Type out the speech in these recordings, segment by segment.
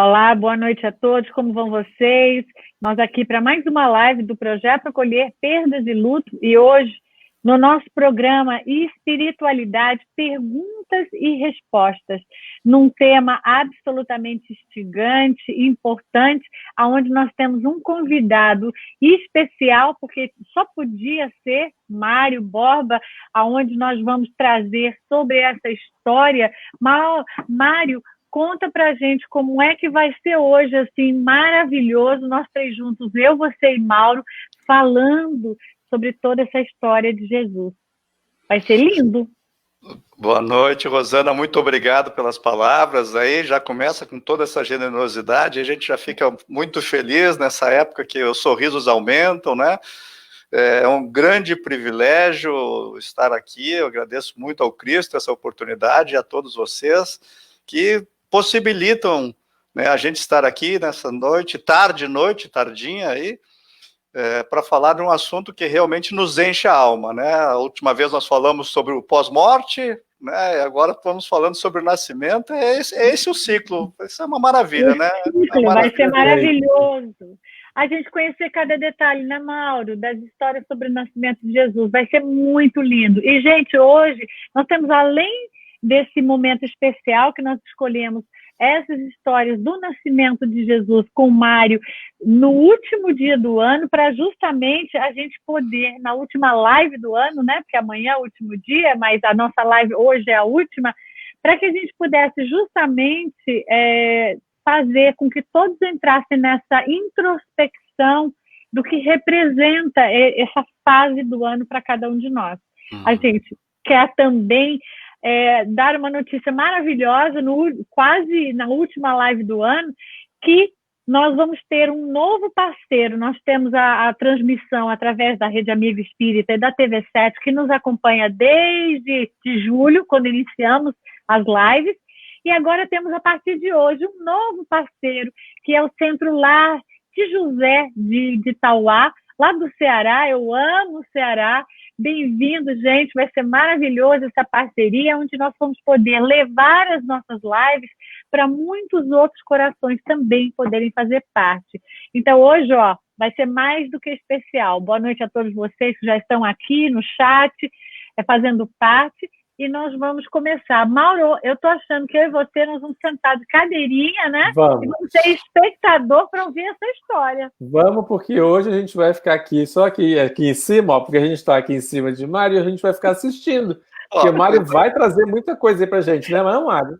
Olá, boa noite a todos, como vão vocês? Nós aqui para mais uma live do Projeto Acolher Perdas e Luto e hoje, no nosso programa Espiritualidade, Perguntas e Respostas, num tema absolutamente instigante e importante, onde nós temos um convidado especial, porque só podia ser Mário Borba, aonde nós vamos trazer sobre essa história. Mário, conta pra gente como é que vai ser hoje, assim, maravilhoso, nós três juntos, eu, você e Mauro, falando sobre toda essa história de Jesus. Vai ser lindo. Boa noite, Rosana, muito obrigado pelas palavras, aí já começa com toda essa generosidade, a gente já fica muito feliz nessa época que os sorrisos aumentam, né? É um grande privilégio estar aqui, eu agradeço muito ao Cristo essa oportunidade e a todos vocês que possibilitam, né, a gente estar aqui nessa noite, tardinha aí, para falar de um assunto que realmente nos enche a alma, né? A última vez nós falamos sobre o pós-morte, né? E agora estamos falando sobre o nascimento. É esse o ciclo. Isso é uma maravilha, né? Vai ser maravilhoso. A gente conhecer cada detalhe, né, Mauro, das histórias sobre o nascimento de Jesus. Vai ser muito lindo. E, gente, hoje nós temos, além desse momento especial que nós escolhemos, essas histórias do nascimento de Jesus com o Mário no último dia do ano, para justamente a gente poder, na última live do ano, né, porque amanhã é o último dia, mas a nossa live hoje é a última, para que a gente pudesse justamente fazer com que todos entrassem nessa introspecção do que representa essa fase do ano para cada um de nós. A gente quer também dar uma notícia maravilhosa, quase na última live do ano, que nós vamos ter um novo parceiro. Nós temos a transmissão através da Rede Amigo Espírita e da TV7, que nos acompanha desde julho, quando iniciamos as lives, e agora temos, a partir de hoje, um novo parceiro, que é o Centro Lar de José de Itauá, lá do Ceará. Eu amo o Ceará. Bem-vindo, gente, vai ser maravilhoso essa parceria, onde nós vamos poder levar as nossas lives para muitos outros corações também poderem fazer parte. Então, hoje, vai ser mais do que especial. Boa noite a todos vocês que já estão aqui no chat, fazendo parte, e nós vamos começar. Mauro, eu estou achando que eu e você, nós vamos sentar de cadeirinha, né? Vamos. E vamos ser espectador para ouvir essa história. Vamos, porque hoje a gente vai ficar aqui, só aqui em cima, porque a gente está aqui em cima de Mário, e a gente vai ficar assistindo. Porque o Mário vai trazer muita coisa aí pra gente, né, Mário?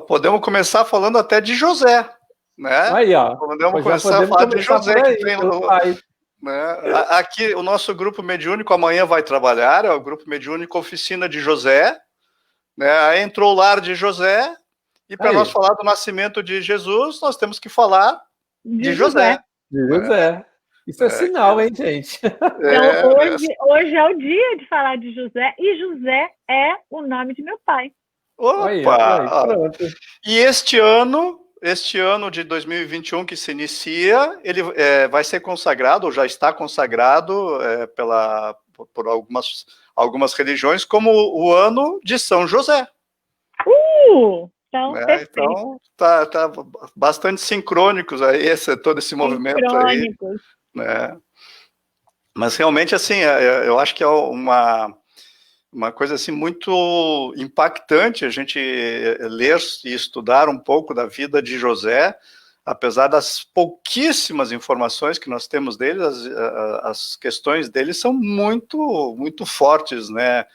Podemos começar falando até de José, né? Aí, Podemos começar a falar de José, que tem né? Aqui, o nosso grupo mediúnico amanhã vai trabalhar, é o grupo mediúnico Oficina de José, né? Aí entrou o Lar de José, e para nós falar do nascimento de Jesus, nós temos que falar de José. De José. Isso é sinal, hein, gente? Então, hoje é o dia de falar de José, e José é o nome de meu pai. Opa! Pronto. E este ano de 2021 que se inicia, ele vai ser consagrado, ou já está consagrado por algumas religiões, como o ano de São José. Então, perfeito. Então, tá bastante sincrônicos aí, todo esse movimento aí. Né? Mas realmente, assim, eu acho que é uma coisa assim muito impactante a gente ler e estudar um pouco da vida de José, apesar das pouquíssimas informações que nós temos dele, as questões dele são muito, muito fortes, né?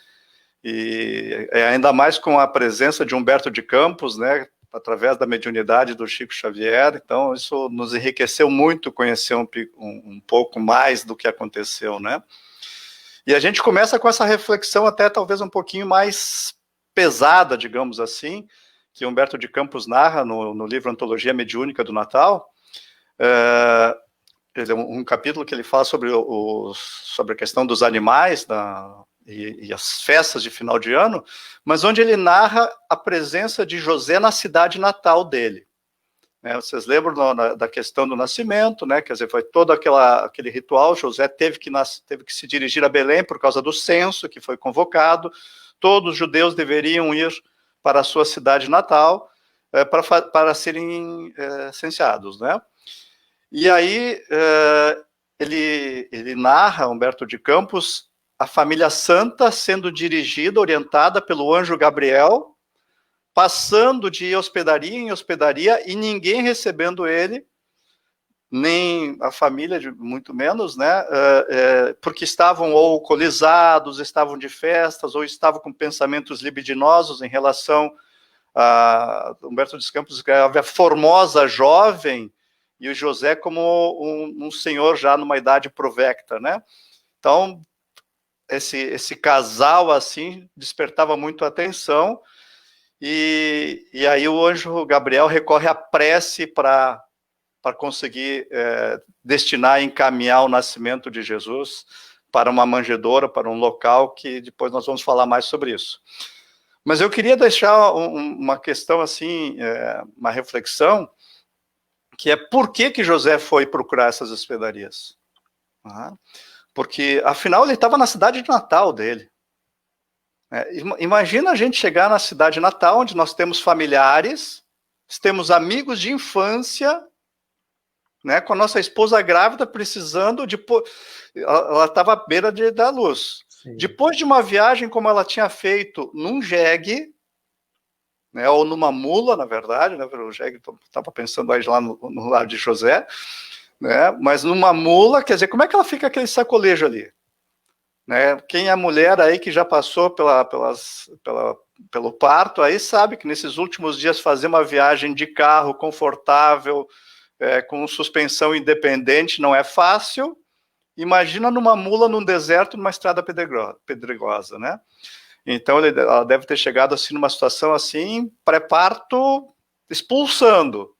E ainda mais com a presença de Humberto de Campos, né? Através da mediunidade do Chico Xavier, então isso nos enriqueceu muito conhecer um pouco mais do que aconteceu, né? E a gente começa com essa reflexão até talvez um pouquinho mais pesada, digamos assim, que Humberto de Campos narra no livro Antologia Mediúnica do Natal. Ele é um capítulo que ele fala sobre a questão dos animais e as festas de final de ano, mas onde ele narra a presença de José na cidade natal dele. Vocês lembram da questão do nascimento, né? Quer dizer, foi todo aquele ritual. José teve que se dirigir a Belém por causa do censo que foi convocado. Todos os judeus deveriam ir para a sua cidade natal. para serem censeados, né? E aí ele narra, Humberto de Campos, a família santa sendo dirigida, orientada pelo anjo Gabriel, passando de hospedaria em hospedaria e ninguém recebendo ele, nem a família, muito menos, né? Porque estavam ou alcoolizados, estavam de festas, ou estavam com pensamentos libidinosos em relação a Humberto de Campos escreve a formosa jovem e o José como um senhor já numa idade provecta, né? Então, esse casal, assim, despertava muito a atenção, e aí o anjo Gabriel recorre à prece para conseguir destinar e encaminhar o nascimento de Jesus para uma manjedoura, para um local que depois nós vamos falar mais sobre isso. Mas eu queria deixar uma questão assim, uma reflexão, que é por que José foi procurar essas hospedarias? Porque, afinal, ele estava na cidade de Natal dele. Imagina a gente chegar na cidade natal, onde nós temos familiares, temos amigos de infância, né, com a nossa esposa grávida precisando de... Ela estava à beira da luz. Sim. Depois de uma viagem como ela tinha feito num jegue, né, ou numa mula, na verdade, né, o jegue, estava pensando aí lá no lado de José, né, mas numa mula, quer dizer, como é que ela fica aquele sacolejo ali? Né, quem é mulher aí que já passou pelo parto, aí sabe que nesses últimos dias fazer uma viagem de carro confortável, com suspensão independente, não é fácil. Imagina numa mula num deserto, numa estrada pedregosa, né? Então ela deve ter chegado assim numa situação assim, pré-parto, expulsando,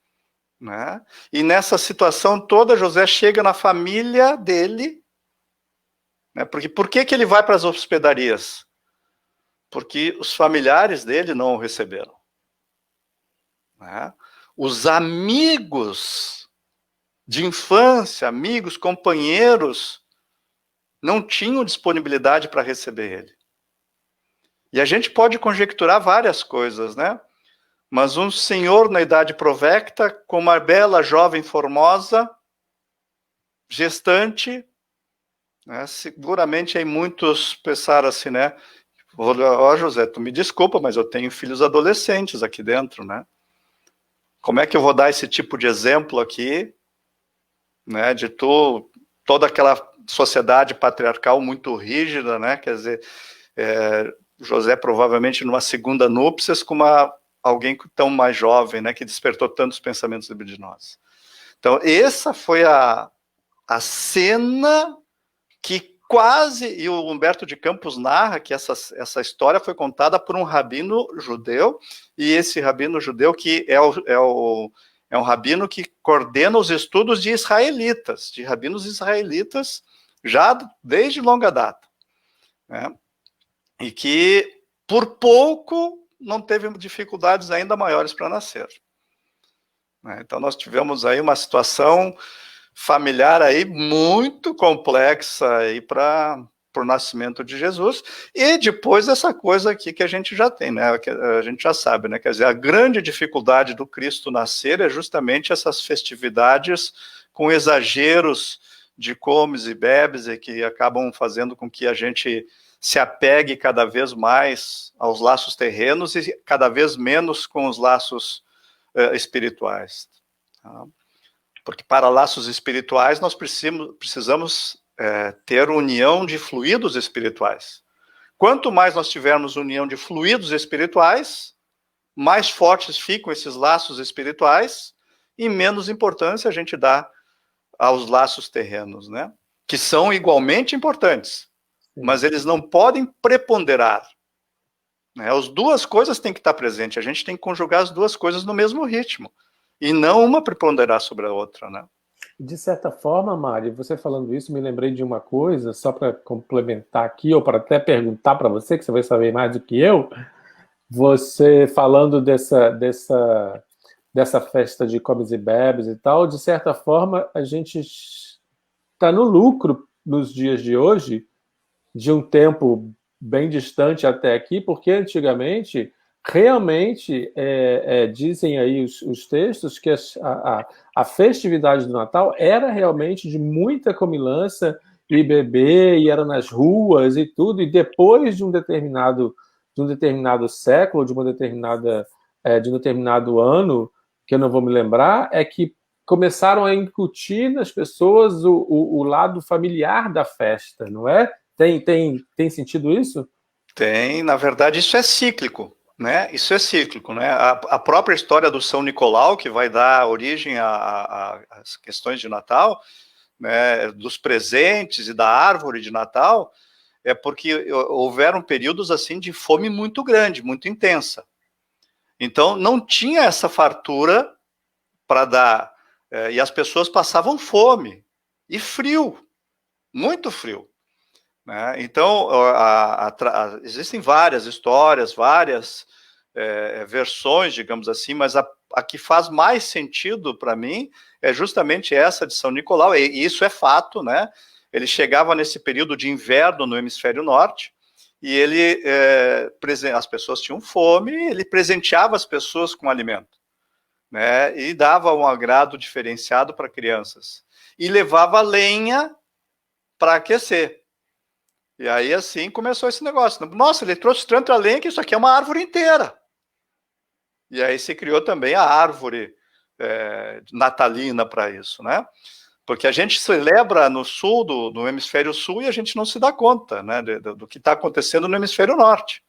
né? E nessa situação toda, José chega na família dele, né? Porque por que ele vai para as hospedarias? Porque os familiares dele não o receberam, né? Os amigos de infância, amigos, companheiros, não tinham disponibilidade para receber ele. E a gente pode conjecturar várias coisas, né? Mas um senhor na idade provecta, com uma bela jovem formosa, gestante, né? Seguramente aí muitos pensaram assim, né? Ó, José, tu me desculpa, mas eu tenho filhos adolescentes aqui dentro, né? Como é que eu vou dar esse tipo de exemplo aqui, né, de toda aquela sociedade patriarcal muito rígida, né, quer dizer, José provavelmente numa segunda núpcias com alguém tão mais jovem, né, que despertou tantos pensamentos libidinosos. Então, essa foi a cena que quase, e o Humberto de Campos narra que essa história foi contada por um rabino judeu, e esse rabino judeu que é um rabino que coordena os estudos de rabinos israelitas, já desde longa data, né? E que, por pouco, não teve dificuldades ainda maiores para nascer, né? Então, nós tivemos aí uma situação familiar aí muito complexa aí para o nascimento de Jesus, e depois essa coisa aqui que a gente já tem, né, que a gente já sabe, né, quer dizer, a grande dificuldade do Cristo nascer é justamente essas festividades com exageros de comes e bebes, e que acabam fazendo com que a gente se apegue cada vez mais aos laços terrenos e cada vez menos com os laços espirituais, tá? Porque para laços espirituais nós precisamos ter união de fluidos espirituais. Quanto mais nós tivermos união de fluidos espirituais, mais fortes ficam esses laços espirituais e menos importância a gente dá aos laços terrenos, né? Que são igualmente importantes, mas eles não podem preponderar, né? As duas coisas têm que estar presentes, a gente tem que conjugar as duas coisas no mesmo ritmo, e não uma preponderar sobre a outra, né? De certa forma, Mari, você falando isso, me lembrei de uma coisa, só para complementar aqui, ou para até perguntar para você, que você vai saber mais do que eu, você falando dessa festa de comes e bebes e tal, de certa forma, a gente está no lucro nos dias de hoje, de um tempo bem distante até aqui, porque antigamente realmente, dizem aí os textos que a festividade do Natal era realmente de muita comilança e beber, e era nas ruas e tudo, e depois de um determinado século, de um determinado ano, que eu não vou me lembrar, é que começaram a incutir nas pessoas o lado familiar da festa, não é? Tem sentido isso? Tem, na verdade, isso é cíclico, né? Isso é cíclico, né? A própria história do São Nicolau, que vai dar origem às questões de Natal, né, dos presentes e da árvore de Natal, é porque houveram períodos assim de fome muito grande, muito intensa. Então, não tinha essa fartura para dar, e as pessoas passavam fome e frio, muito frio. Né? Então, existem várias histórias, várias versões, digamos assim, mas a que faz mais sentido para mim é justamente essa de São Nicolau, e isso é fato, né? Ele chegava nesse período de inverno no hemisfério norte, e ele, as pessoas tinham fome, e ele presenteava as pessoas com alimento, né? E dava um agrado diferenciado para crianças. E levava lenha para aquecer. E aí, assim, começou esse negócio. Nossa, ele trouxe tanta lenha que isso aqui é uma árvore inteira. E aí se criou também a árvore natalina para isso, né? Porque a gente celebra no sul, no hemisfério sul, e a gente não se dá conta, né, do que está acontecendo no hemisfério norte.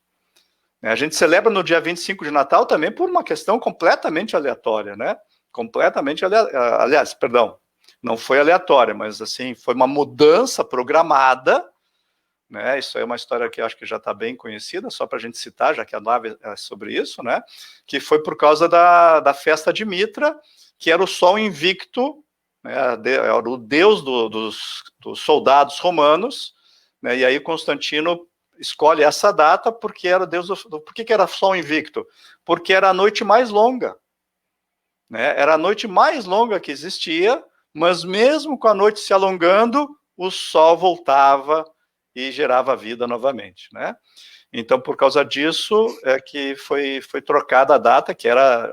A gente celebra no dia 25 de Natal também por uma questão completamente aleatória, né? Completamente aleatória. Aliás, perdão, não foi aleatória, mas assim, foi uma mudança programada, né? Isso é uma história que eu acho que já está bem conhecida, só para a gente citar, já que a live é sobre isso, né? Que foi por causa da festa de Mitra, que era o sol invicto, né? Era o deus dos soldados romanos, né? E aí Constantino escolhe essa data porque era deus por que era sol invicto? Porque era a noite mais longa, né? Era a noite mais longa que existia, mas mesmo com a noite se alongando, o sol voltava e gerava vida novamente, né? Então, por causa disso, é que foi trocada a data, que era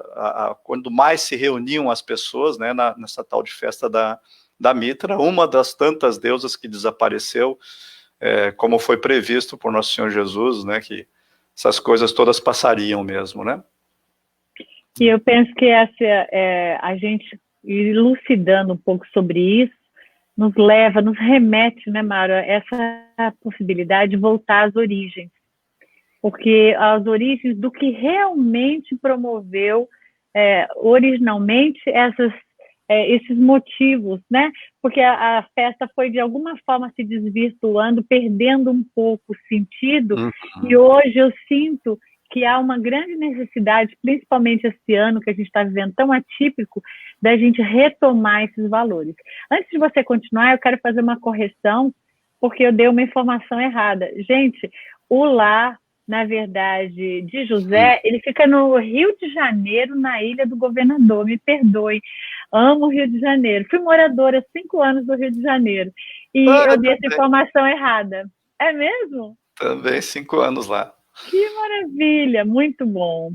quando mais se reuniam as pessoas, né, nessa tal de festa da Mitra, uma das tantas deusas que desapareceu, como foi previsto por Nosso Senhor Jesus, né, que essas coisas todas passariam mesmo, né? E eu penso que a gente elucidando um pouco sobre isso, nos remete, né, Mara, essa possibilidade de voltar às origens. Porque as origens do que realmente promoveu originalmente esses motivos, né? Porque a festa foi, de alguma forma, se desvirtuando, perdendo um pouco o sentido, e hoje eu sinto que há uma grande necessidade, principalmente esse ano que a gente está vivendo tão atípico, da gente retomar esses valores. Antes de você continuar, eu quero fazer uma correção, porque eu dei uma informação errada. Gente, o lar, na verdade, de José, ele fica no Rio de Janeiro, na Ilha do Governador, me perdoe. Amo o Rio de Janeiro. Fui moradora há 5 anos do Rio de Janeiro. E eu dei essa informação errada. É mesmo? Também 5 anos lá. Que maravilha, muito bom.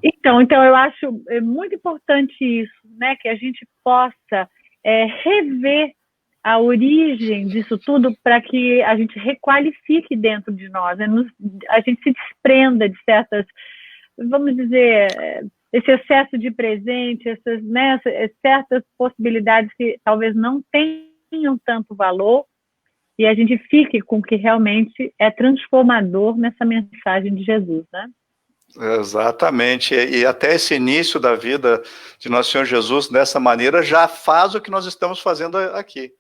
Então eu acho muito importante isso, né? Que a gente possa rever a origem disso tudo para que a gente requalifique dentro de nós, né? A gente se desprenda de certas, vamos dizer, esse excesso de presente, certas possibilidades que talvez não tenham tanto valor, e a gente fique com o que realmente é transformador nessa mensagem de Jesus, né? Exatamente, e até esse início da vida de Nosso Senhor Jesus, dessa maneira, já faz o que nós estamos fazendo aqui,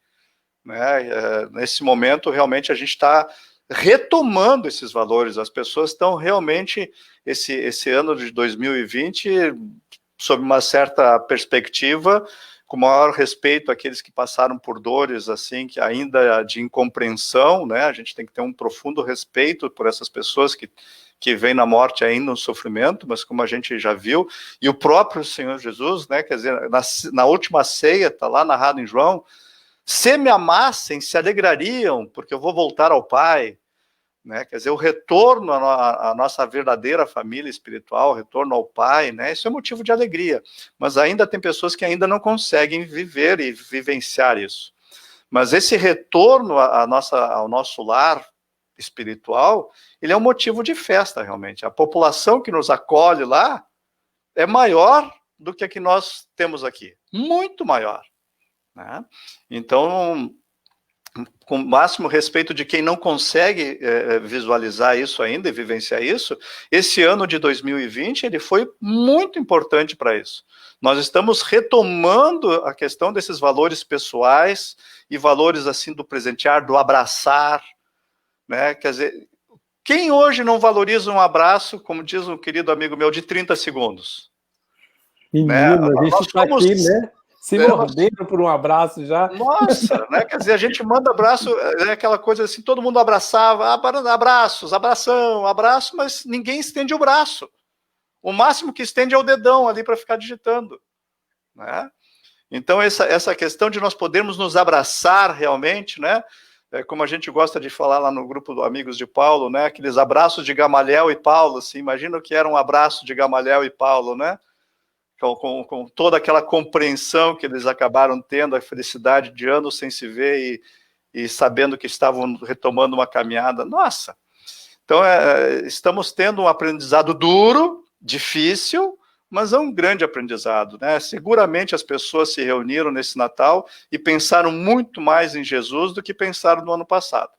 né? Nesse momento, realmente, a gente está retomando esses valores, as pessoas estão realmente, esse ano de 2020, sob uma certa perspectiva, com maior respeito àqueles que passaram por dores, assim, que ainda de incompreensão, né? A gente tem que ter um profundo respeito por essas pessoas que vêm na morte ainda no sofrimento, mas como a gente já viu, e o próprio Senhor Jesus, né? Quer dizer, na última ceia, está lá narrado em João, se me amassem, se alegrariam, porque eu vou voltar ao Pai, né? Quer dizer, o retorno à nossa verdadeira família espiritual, o retorno ao Pai, né? Isso é motivo de alegria. Mas ainda tem pessoas que ainda não conseguem viver e vivenciar isso. Mas esse retorno ao nosso lar espiritual, ele é um motivo de festa, realmente. A população que nos acolhe lá é maior do que a que nós temos aqui. Muito maior, né? Então, com o máximo respeito de quem não consegue visualizar isso ainda e vivenciar isso, esse ano de 2020, ele foi muito importante para isso. Nós estamos retomando a questão desses valores pessoais e valores, assim, do presentear, do abraçar, né? Quer dizer, quem hoje não valoriza um abraço, como diz um querido amigo meu, de 30 segundos? Menino, né? A gente está aqui, né? Se mordendo por um abraço já. Nossa, né? Quer dizer, a gente manda abraço, é aquela coisa assim, todo mundo abraçava, abraços, abração, abraço, mas ninguém estende o braço. O máximo que estende é o dedão ali para ficar digitando, né? Então, essa questão de nós podermos nos abraçar realmente, né? Como a gente gosta de falar lá no grupo do Amigos de Paulo, né? Aqueles abraços de Gamaliel e Paulo, assim, imagina o que era um abraço de Gamaliel e Paulo, né? Com toda aquela compreensão que eles acabaram tendo, a felicidade de anos sem se ver e sabendo que estavam retomando uma caminhada. Nossa! Então, estamos tendo um aprendizado duro, difícil, mas é um grande aprendizado, né? Seguramente as pessoas se reuniram nesse Natal e pensaram muito mais em Jesus do que pensaram no ano passado.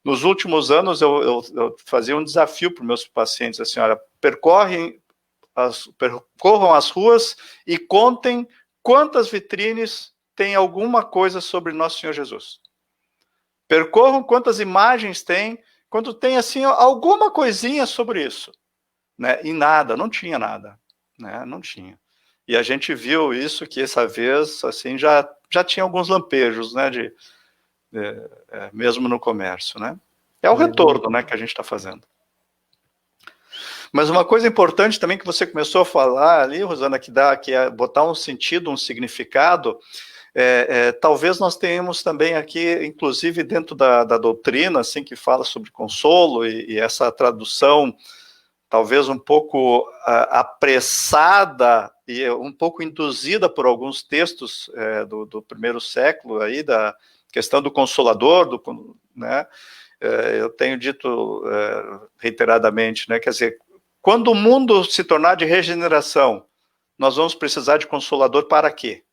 Nos últimos anos, eu fazia um desafio para os meus pacientes, assim, olha, percorram as ruas e contem quantas vitrines tem alguma coisa sobre Nosso Senhor Jesus. Percorram quantas imagens tem, quando tem assim alguma coisinha sobre isso, né? E nada, não tinha nada, né? Não tinha. E a gente viu isso, que essa vez assim já tinha alguns lampejos, né? Mesmo no comércio, né? É o retorno, né, que a gente está fazendo. Mas uma coisa importante também que você começou a falar ali, Rosana, que é botar um sentido, um significado, talvez nós tenhamos também aqui, inclusive dentro da doutrina, assim, que fala sobre consolo e essa tradução talvez um pouco apressada e um pouco induzida por alguns textos do primeiro século, aí, da questão do Consolador, né? Eu tenho dito reiteradamente, né? Quer dizer, quando o mundo se tornar de regeneração, nós vamos precisar de Consolador para quê?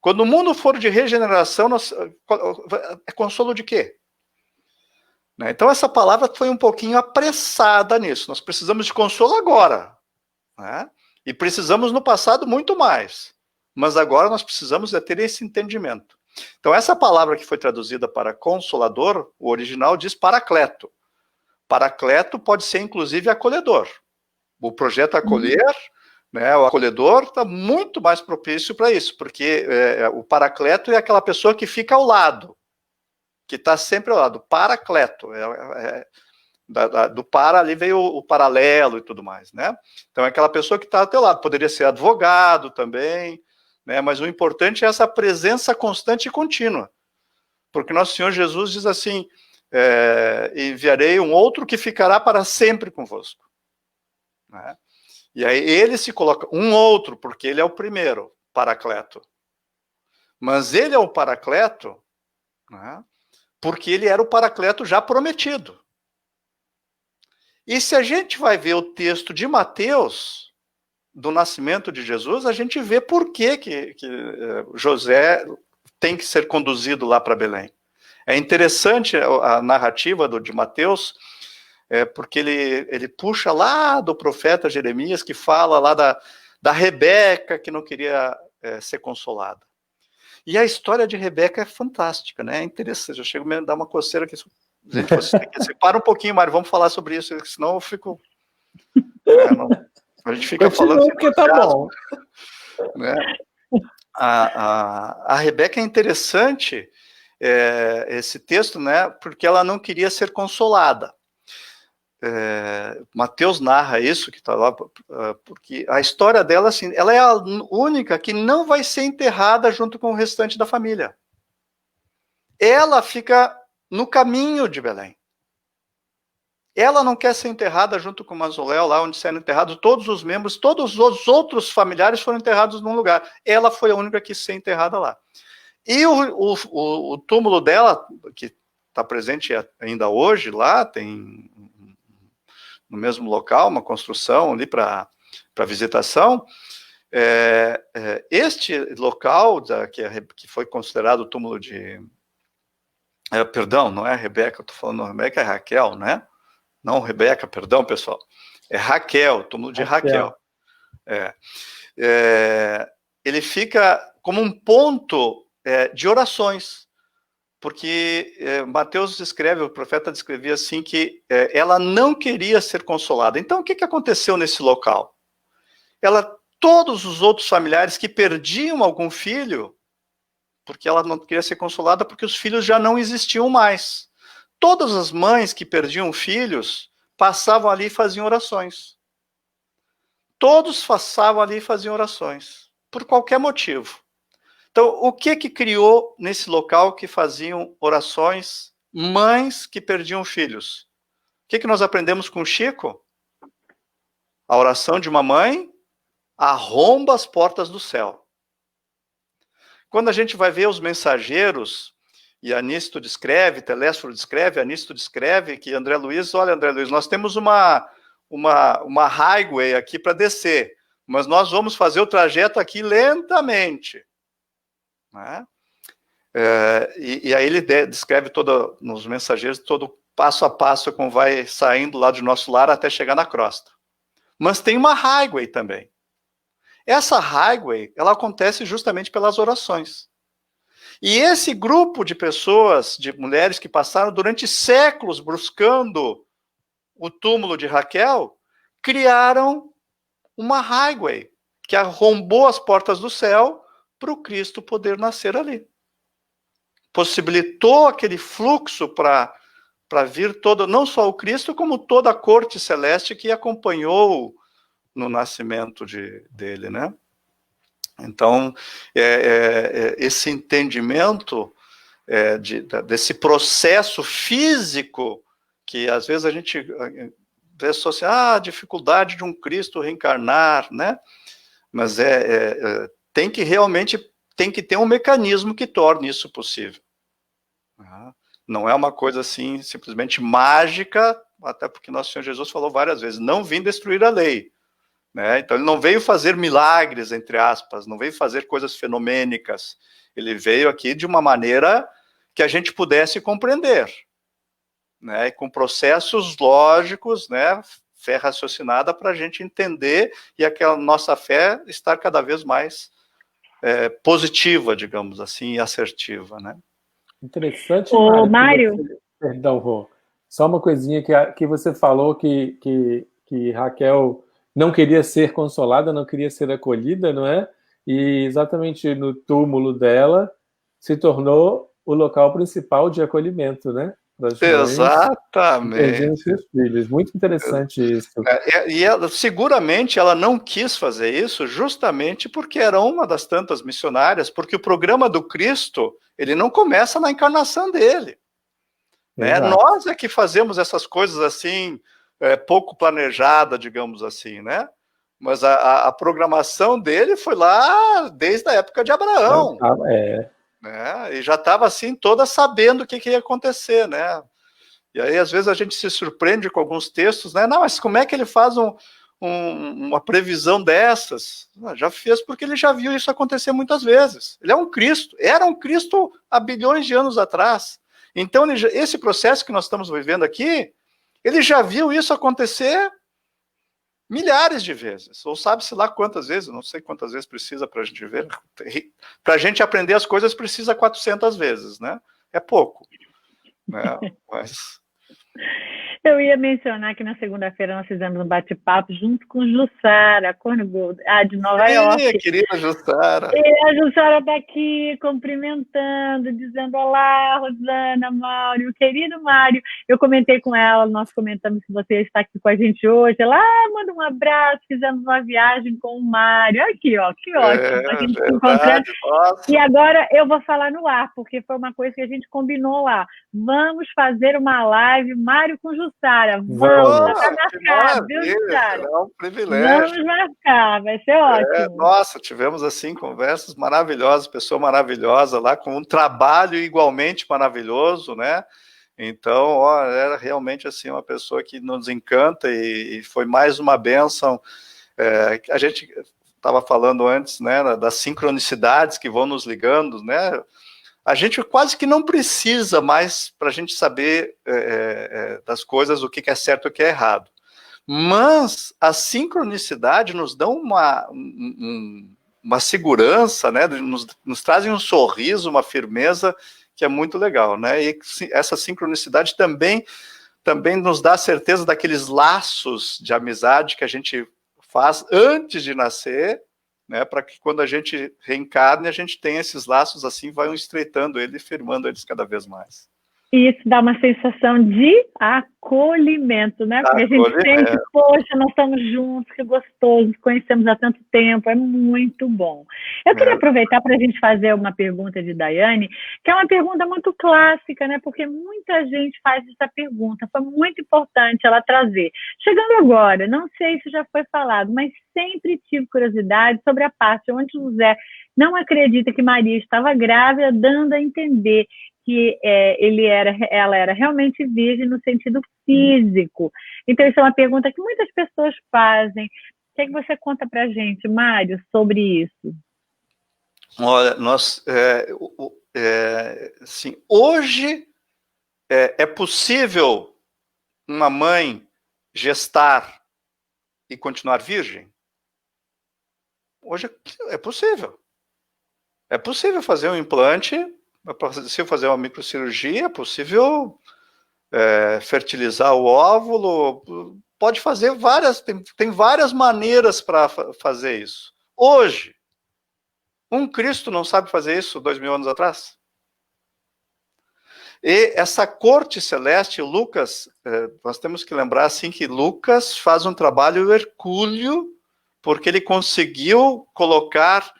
Quando o mundo for de regeneração, é consolo de quê? Né? Então, essa palavra foi um pouquinho apressada nisso. Nós precisamos de consolo agora, né? E precisamos no passado muito mais. Mas agora nós precisamos ter esse entendimento. Então, essa palavra que foi traduzida para consolador, o original diz paracleto. Paracleto pode ser, inclusive, acolhedor. O projeto Acolher, né, o acolhedor está muito mais propício para isso, porque o paracleto é aquela pessoa que fica ao lado, que está sempre ao lado. Paracleto, do para ali veio o paralelo e tudo mais, né? Então, é aquela pessoa que está ao teu lado. Poderia ser advogado também, né? Mas o importante é essa presença constante e contínua. Porque Nosso Senhor Jesus diz assim, enviarei um outro que ficará para sempre convosco. Né? E aí ele se coloca, um outro, porque ele é o primeiro, paracleto. Mas ele é o paracleto, né? Porque ele era o paracleto já prometido. E se a gente vai ver o texto de Mateus, do nascimento de Jesus, a gente vê por que José tem que ser conduzido lá para Belém. É interessante a narrativa de Mateus, porque ele puxa lá do profeta Jeremias, que fala lá da Rebeca, que não queria ser consolada. E a história de Rebeca é fantástica, né? É interessante, eu chego a dar uma coceira aqui. Gente, você para um pouquinho, Mário, vamos falar sobre isso, senão eu fico... a gente fica falando... Porque tá bom. Né? A Rebeca é interessante... esse texto, né, porque ela não queria ser consolada. Mateus narra isso, que está lá, porque a história dela, assim, ela é a única que não vai ser enterrada junto com o restante da família. Ela fica no caminho de Belém. Ela não quer ser enterrada junto com o mausoléu, lá onde serão enterrados todos os membros, todos os outros familiares foram enterrados num lugar. Ela foi a única que quis ser enterrada lá. E o túmulo dela, que está presente ainda hoje lá, tem no mesmo local, uma construção ali para visitação. Este local, que foi considerado o túmulo de... perdão, não é Rebeca, eu estou falando Rebeca, é Raquel, né? Não Rebeca, perdão, pessoal. É Raquel, túmulo de Raquel. Ele fica como um ponto de orações, porque Mateus descreve, o profeta descrevia assim, que ela não queria ser consolada. Então, o que aconteceu nesse local? Todos os outros familiares que perdiam algum filho, porque ela não queria ser consolada, porque os filhos já não existiam mais. Todas as mães que perdiam filhos passavam ali e faziam orações. Todos passavam ali e faziam orações, por qualquer motivo. Então, o que criou nesse local que faziam orações mães que perdiam filhos? O que nós aprendemos com o Chico? A oração de uma mãe arromba as portas do céu. Quando a gente vai ver os mensageiros, e Anísio descreve, Telésforo descreve, Anísio descreve, que André Luiz, olha, André Luiz, nós temos uma highway aqui para descer, mas nós vamos fazer o trajeto aqui lentamente. Né? E aí ele descreve nos mensageiros todo passo a passo como vai saindo lá do nosso lar até chegar na crosta. Mas tem uma highway também. Essa highway, ela acontece justamente pelas orações. E esse grupo de pessoas, de mulheres que passaram durante séculos buscando o túmulo de Raquel, criaram uma highway que arrombou as portas do céu para o Cristo poder nascer ali. Possibilitou aquele fluxo para vir não só o Cristo, como toda a corte celeste que acompanhou no nascimento dele, né? Então, esse entendimento desse processo físico, que às vezes a gente vê associar a dificuldade de um Cristo reencarnar, né? Mas tem que ter um mecanismo que torne isso possível. Não é uma coisa assim, simplesmente mágica, até porque nosso Senhor Jesus falou várias vezes, não vim destruir a lei. Né? Então ele não veio fazer milagres, entre aspas, não veio fazer coisas fenomênicas, ele veio aqui de uma maneira que a gente pudesse compreender, né? Com processos lógicos, né? Fé raciocinada para a gente entender e aquela nossa fé estar cada vez mais positiva, digamos assim, e assertiva, né? Interessante, Mário. Perdão, Rô. Só uma coisinha que você falou que Raquel não queria ser consolada, não queria ser acolhida, não é? E exatamente no túmulo dela se tornou o local principal de acolhimento, né? Exatamente. Seus filhos. Muito interessante isso. Seguramente ela não quis fazer isso justamente porque era uma das tantas missionárias, porque o programa do Cristo, ele não começa na encarnação dele. Né? Nós é que fazemos essas coisas assim, pouco planejada, digamos assim, né? Mas a programação dele foi lá desde a época de Abraão. Né? E já estava assim, toda sabendo o que ia acontecer, né? E aí, às vezes, a gente se surpreende com alguns textos, né? Não, mas como é que ele faz uma previsão dessas? Já fez porque ele já viu isso acontecer muitas vezes. Ele é um Cristo, era um Cristo há bilhões de anos atrás. Então, esse processo que nós estamos vivendo aqui, ele já viu isso acontecer milhares de vezes, ou sabe-se lá quantas vezes, não sei quantas vezes precisa para a gente ver. Para a gente aprender as coisas precisa 400 vezes, né? É pouco. Né? Mas... Eu ia mencionar que na segunda-feira nós fizemos um bate-papo junto com Jussara Korngold, de Nova York. Querida Jussara. E a Jussara está aqui cumprimentando, dizendo olá, Rosana, Mário, querido Mário. Eu comentei com ela, nós comentamos que você está aqui com a gente hoje. Ela manda um abraço, fizemos uma viagem com o Mário. Aqui, ó, que ótimo. A gente se encontrando. E agora eu vou falar no ar, porque foi uma coisa que a gente combinou lá. Vamos fazer uma live Mário com Jussara. Vamos, Vamos. marcar, viu, Jussara? É um privilégio. Vamos marcar, vai ser ótimo. Nossa, tivemos assim conversas maravilhosas, pessoa maravilhosa lá, com um trabalho igualmente maravilhoso, né? Então, ó, era realmente assim uma pessoa que nos encanta e foi mais uma bênção. A gente estava falando antes, né, das sincronicidades que vão nos ligando, né? A gente quase que não precisa mais para a gente saber das coisas o que é certo e o que é errado. Mas a sincronicidade nos dá uma segurança, né? Nos trazem um sorriso, uma firmeza que é muito legal, né? E essa sincronicidade também nos dá a certeza daqueles laços de amizade que a gente faz antes de nascer, né? Para que quando a gente reencarne, a gente tenha esses laços assim, vai estreitando eles, firmando eles cada vez mais. E isso dá uma sensação de acolhimento, né? Porque a gente sente, poxa, nós estamos juntos, que gostoso, conhecemos há tanto tempo, é muito bom. Eu queria aproveitar para a gente fazer uma pergunta de Daiane, que é uma pergunta muito clássica, né? Porque muita gente faz essa pergunta, foi muito importante ela trazer. Chegando agora, não sei se já foi falado, mas sempre tive curiosidade sobre a parte onde José não acredita que Maria estava grávida, dando a entender que ela era realmente virgem no sentido físico. Então, isso é uma pergunta que muitas pessoas fazem. O que é que você conta para a gente, Mário, sobre isso? Olha, assim, hoje é possível uma mãe gestar e continuar virgem? Hoje é possível. É possível fazer um implante, é possível fazer uma microcirurgia, é possível fertilizar o óvulo, pode fazer tem várias maneiras para fazer isso. Hoje, um Cristo não sabe fazer isso 2000 anos atrás? E essa corte celeste, Lucas, nós temos que lembrar assim que Lucas faz um trabalho hercúleo, porque ele conseguiu colocar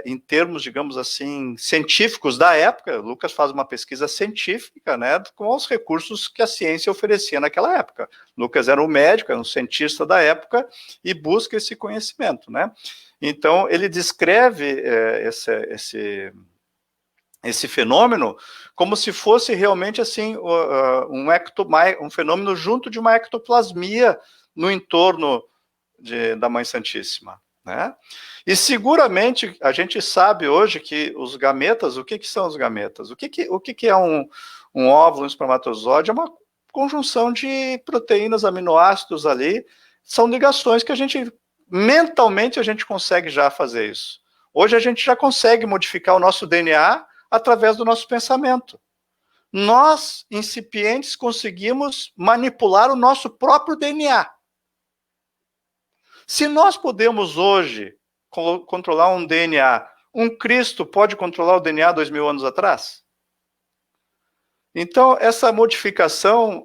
em termos, digamos assim, científicos da época. Lucas faz uma pesquisa científica, né, com os recursos que a ciência oferecia naquela época. Lucas era um médico, era um cientista da época e busca esse conhecimento, né? Então, ele descreve esse fenômeno como se fosse realmente assim um fenômeno junto de uma ectoplasmia no entorno da Mãe Santíssima, né? E seguramente a gente sabe hoje que os gametas, o que são os gametas? O que é um óvulo, um espermatozoide? É uma conjunção de proteínas, aminoácidos ali, são ligações que mentalmente a gente consegue já fazer isso. Hoje a gente já consegue modificar o nosso DNA através do nosso pensamento. Nós, incipientes, conseguimos manipular o nosso próprio DNA. Se nós podemos hoje controlar um DNA, um Cristo pode controlar o DNA 2000 anos atrás? Então, essa modificação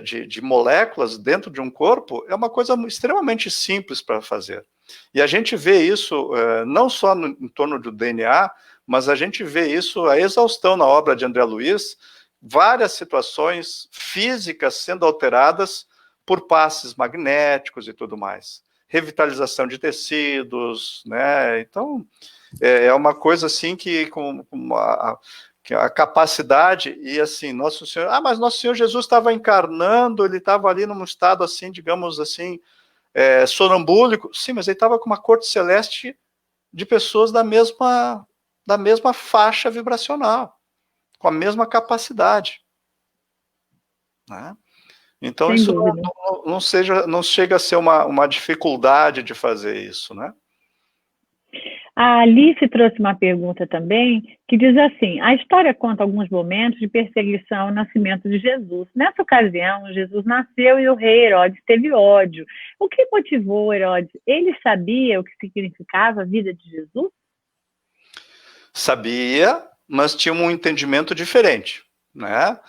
de moléculas dentro de um corpo é uma coisa extremamente simples para fazer. E a gente vê isso não só em torno do DNA, mas a gente vê isso a exaustão na obra de André Luiz, várias situações físicas sendo alteradas por passes magnéticos e tudo mais. Revitalização de tecidos, né? Então, é uma coisa assim que a capacidade, e assim, Nosso Senhor, mas Nosso Senhor Jesus estava encarnando, ele estava ali num estado assim, digamos assim, sonambúlico. Sim, mas ele estava com uma corte celeste de pessoas da mesma faixa vibracional, com a mesma capacidade, né? Então, sem isso não chega a ser uma dificuldade de fazer isso, né? A Alice trouxe uma pergunta também, que diz assim: a história conta alguns momentos de perseguição ao nascimento de Jesus. Nessa ocasião, Jesus nasceu e o rei Herodes teve ódio. O que motivou Herodes? Ele sabia o que significava a vida de Jesus? Sabia, mas tinha um entendimento diferente, né?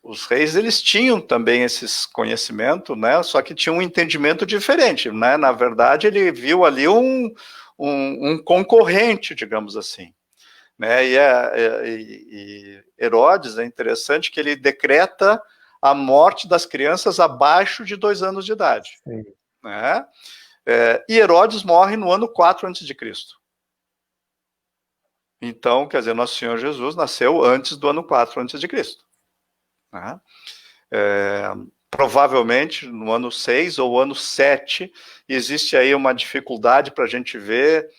Os reis, eles tinham também esses conhecimentos, né? Só que tinham um entendimento diferente, né? Na verdade, ele viu ali um concorrente, digamos assim. né? E Herodes, é interessante que ele decreta a morte das crianças abaixo de 2 anos de idade. Sim. Né? E Herodes morre no ano 4 a.C. Então, quer dizer, Nosso Senhor Jesus nasceu antes do ano 4 a.C. Né? Provavelmente no ano 6 ou ano 7, existe aí uma dificuldade para a gente ver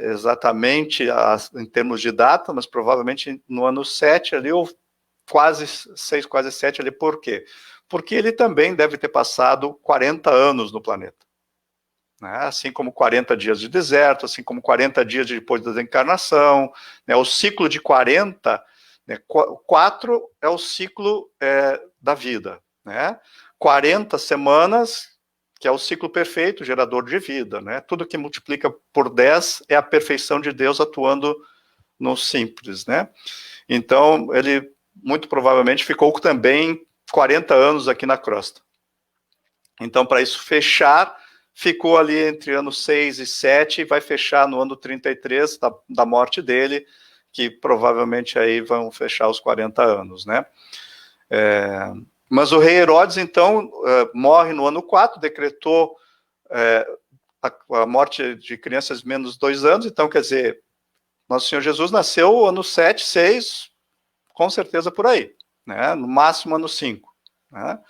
exatamente em termos de data, mas provavelmente no ano 7 ali, ou quase 6, quase 7 ali. Por quê? Porque ele também deve ter passado 40 anos no planeta. Né? Assim como 40 dias de deserto, assim como 40 dias depois da encarnação, né? O ciclo de 40, né? 4 é o ciclo da vida, né? 40 semanas, que é o ciclo perfeito, gerador de vida, né? Tudo que multiplica por 10 é a perfeição de Deus atuando no simples, né? Então, ele muito provavelmente ficou também 40 anos aqui na crosta. Então, para isso fechar, ficou ali entre anos 6 e 7, e vai fechar no ano 33 da morte dele, que provavelmente aí vão fechar os 40 anos, né? Mas o rei Herodes, então, morre no ano 4, decretou a morte de crianças de menos de 2 anos, então, quer dizer, Nosso Senhor Jesus nasceu no ano 7, 6, com certeza por aí, né? No máximo ano 5, né?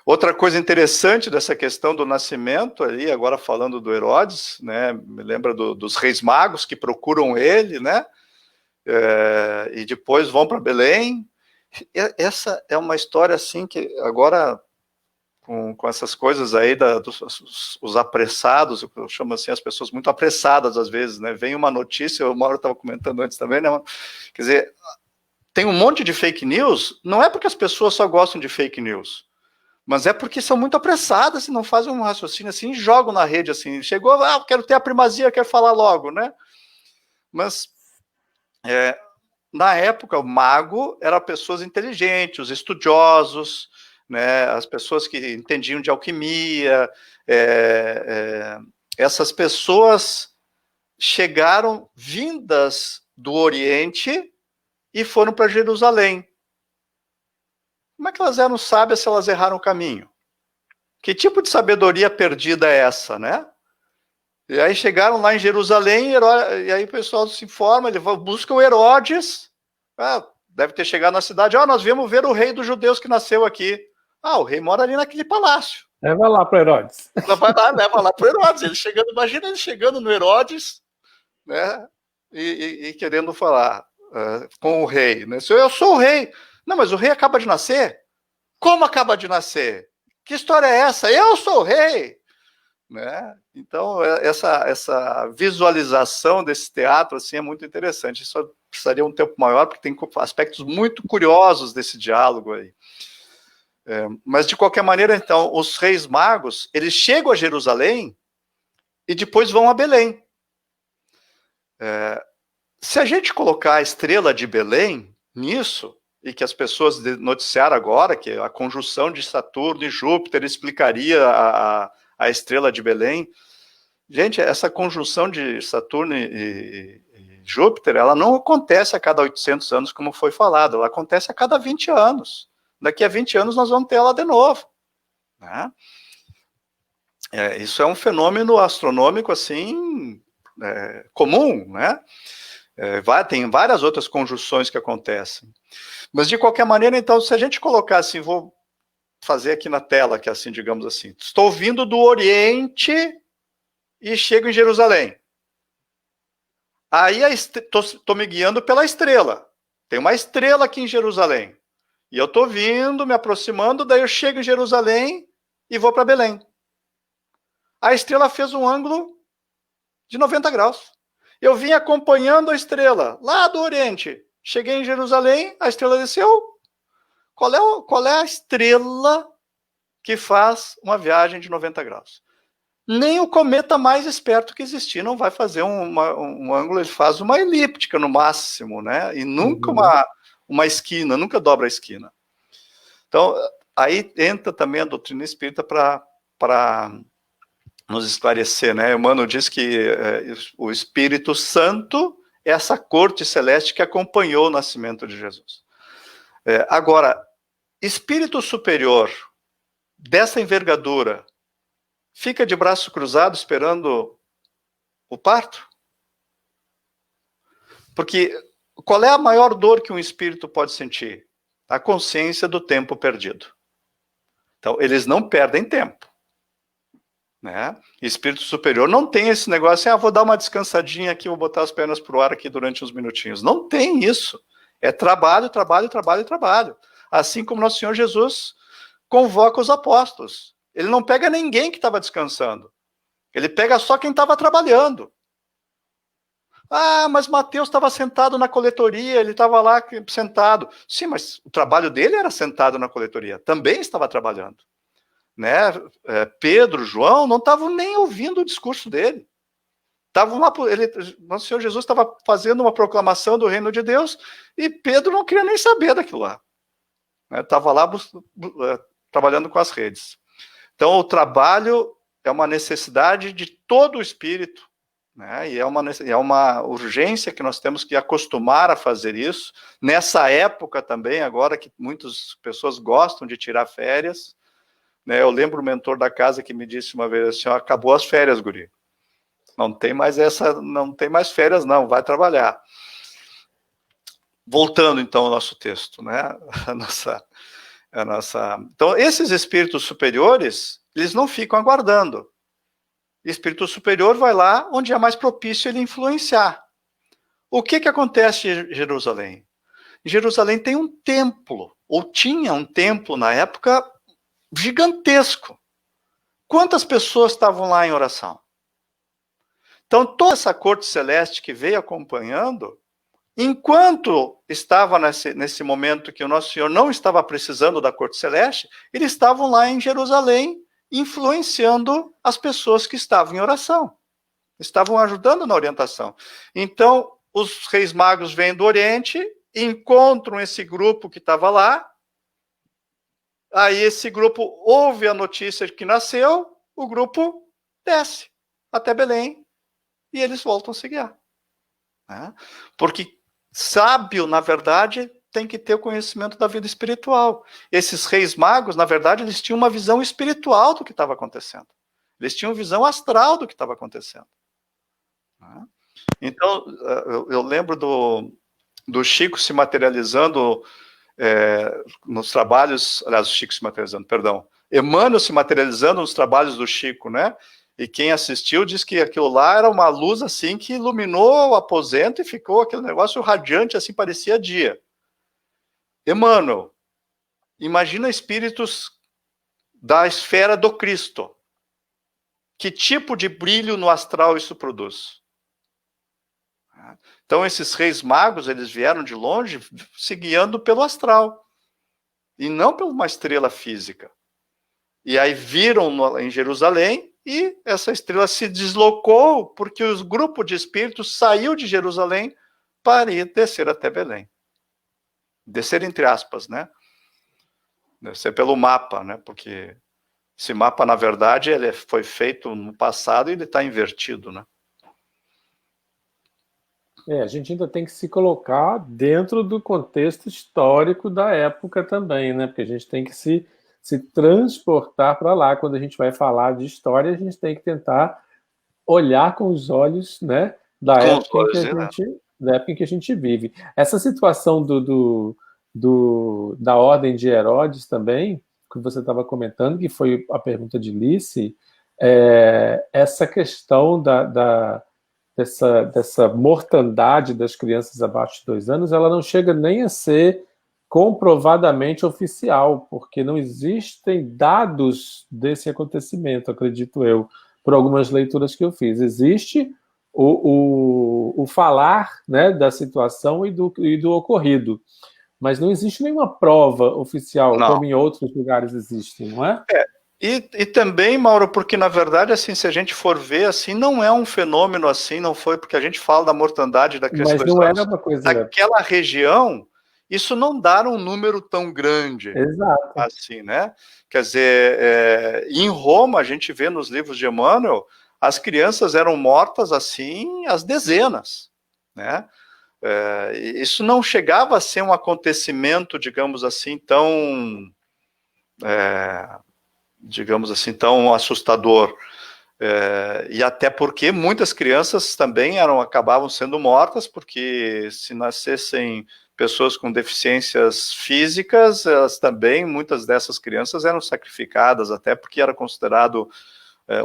Outra coisa interessante dessa questão do nascimento, ali, agora falando do Herodes, né, me lembra dos reis magos que procuram ele, né, e depois vão para Belém. Essa é uma história assim que agora, com essas coisas aí, os apressados, eu chamo assim as pessoas muito apressadas às vezes, né, vem uma notícia, o Mauro estava comentando antes também, né, quer dizer, tem um monte de fake news, não é porque as pessoas só gostam de fake news, mas é porque são muito apressadas e não fazem um raciocínio assim, jogam na rede assim, chegou, quero ter a primazia, quero falar logo, né? Mas, na época, o mago era pessoas inteligentes, os estudiosos, né, as pessoas que entendiam de alquimia, essas pessoas chegaram vindas do Oriente e foram para Jerusalém. Como é que elas eram sábias se elas erraram o caminho? Que tipo de sabedoria perdida é essa, né? E aí chegaram lá em Jerusalém, e aí o pessoal se informa, ele busca o Herodes, deve ter chegado na cidade, nós viemos ver o rei dos judeus que nasceu aqui. O rei mora ali naquele palácio. Leva lá para Herodes. Leva lá para Herodes. Imagina ele chegando no Herodes, né? E querendo falar com o rei, né? Eu sou o rei. Não, mas o rei acaba de nascer? Como acaba de nascer? Que história é essa? Eu sou o rei! Né? Então, essa visualização desse teatro assim, é muito interessante. Isso precisaria um tempo maior, porque tem aspectos muito curiosos desse diálogo aí. Mas, de qualquer maneira, então, os reis magos, eles chegam a Jerusalém e depois vão a Belém. Se a gente colocar a estrela de Belém nisso, e que as pessoas noticiaram agora, que a conjunção de Saturno e Júpiter explicaria a estrela de Belém. Gente, essa conjunção de Saturno e Júpiter, ela não acontece a cada 800 anos, como foi falado, ela acontece a cada 20 anos. Daqui a 20 anos nós vamos ter ela de novo. Né? Isso é um fenômeno astronômico, assim, comum, né? Tem várias outras conjunções que acontecem. Mas, de qualquer maneira, então, se a gente colocar assim, vou fazer aqui na tela, que é assim, digamos assim, estou vindo do Oriente e chego em Jerusalém. Aí estou me guiando pela estrela. Tem uma estrela aqui em Jerusalém. E eu estou vindo, me aproximando, daí eu chego em Jerusalém e vou para Belém. A estrela fez um ângulo de 90 graus. Eu vim acompanhando a estrela lá do Oriente. Cheguei em Jerusalém, a estrela desceu. Qual é a estrela que faz uma viagem de 90 graus? Nem o cometa mais esperto que existir não vai fazer um ângulo, ele faz uma elíptica no máximo, né? E nunca uma esquina, nunca dobra a esquina. Então, aí entra também a doutrina espírita para nos esclarecer, né? Emmanuel diz que o Espírito Santo é essa corte celeste que acompanhou o nascimento de Jesus. Agora, espírito superior dessa envergadura fica de braço cruzado esperando o parto? Porque qual é a maior dor que um espírito pode sentir? A consciência do tempo perdido. Então, eles não perdem tempo. Né? Espírito superior não tem esse negócio, vou dar uma descansadinha aqui, vou botar as pernas para o ar aqui durante uns minutinhos. Não tem isso. É trabalho, trabalho, trabalho, trabalho. Assim como Nosso Senhor Jesus convoca os apóstolos. Ele não pega ninguém que estava descansando. Ele pega só quem estava trabalhando. Mas Mateus estava sentado na coletoria, ele estava lá sentado. Sim, mas o trabalho dele era sentado na coletoria. Também estava trabalhando. Né? Pedro, João, não estavam nem ouvindo o discurso dele. Nosso Senhor Jesus estava fazendo uma proclamação do reino de Deus e Pedro não queria nem saber daquilo lá. Estava lá trabalhando com as redes. Então, o trabalho é uma necessidade de todo o espírito, né? E é uma urgência que nós temos que acostumar a fazer isso. Nessa época também, agora que muitas pessoas gostam de tirar férias, né? Eu lembro o mentor da casa que me disse uma vez assim, acabou as férias, guri. Não tem mais férias não, vai trabalhar. Voltando então ao nosso texto, né? Então, esses espíritos superiores, eles não ficam aguardando. O espírito superior vai lá onde é mais propício ele influenciar. O que acontece em Jerusalém? Em Jerusalém tem um templo, ou tinha um templo na época gigantesco. Quantas pessoas estavam lá em oração? Então, toda essa corte celeste que veio acompanhando, enquanto estava nesse momento que o Nosso Senhor não estava precisando da corte celeste, eles estavam lá em Jerusalém, influenciando as pessoas que estavam em oração. Estavam ajudando na orientação. Então, os reis magos vêm do Oriente, encontram esse grupo que estava lá, aí esse grupo ouve a notícia que nasceu, o grupo desce até Belém e eles voltam a se guiar. Né? Porque sábio, na verdade, tem que ter o conhecimento da vida espiritual. Esses reis magos, na verdade, eles tinham uma visão espiritual do que estava acontecendo. Eles tinham visão astral do que estava acontecendo. Né? Então, eu lembro do Chico se materializando nos trabalhos, aliás, o Chico se materializando, perdão, Emmanuel se materializando nos trabalhos do Chico, né? E quem assistiu diz que aquilo lá era uma luz assim que iluminou o aposento e ficou aquele negócio radiante, assim, parecia dia. Emmanuel, imagina espíritos da esfera do Cristo. Que tipo de brilho no astral isso produz? Então, esses reis magos, eles vieram de longe se guiando pelo astral, e não por uma estrela física. E aí viram em Jerusalém, e essa estrela se deslocou, porque o grupo de espíritos saiu de Jerusalém para ir descer até Belém. Descer entre aspas, né? Descer pelo mapa, né? Porque esse mapa, na verdade, ele foi feito no passado e ele está invertido, né? A gente ainda tem que se colocar dentro do contexto histórico da época também, né? Porque a gente tem que se transportar para lá. Quando a gente vai falar de história, a gente tem que tentar olhar com os olhos, né, da época em que a gente vive. Essa situação da ordem de Herodes também, que você estava comentando, que foi a pergunta de Lice, essa questão dessa mortandade das crianças abaixo de 2 anos, ela não chega nem a ser comprovadamente oficial, porque não existem dados desse acontecimento, acredito eu, por algumas leituras que eu fiz. Existe o falar, né, da situação e do ocorrido, mas não existe nenhuma prova oficial, não, como em outros lugares existem, não é? E também, Mauro, porque na verdade, assim, se a gente for ver, assim, não é um fenômeno assim, não foi porque a gente fala da mortandade daqueles mas não era uma coisa daquela região. isso não dá um número tão grande. Exato. Assim, né? Quer dizer, em Roma, a gente vê nos livros de Emmanuel, as crianças eram mortas assim às dezenas, né? Isso não chegava a ser um acontecimento, digamos assim, tão assustador. E até porque muitas crianças também acabavam sendo mortas, porque se nascessem pessoas com deficiências físicas, elas também, muitas dessas crianças eram sacrificadas, até porque era considerado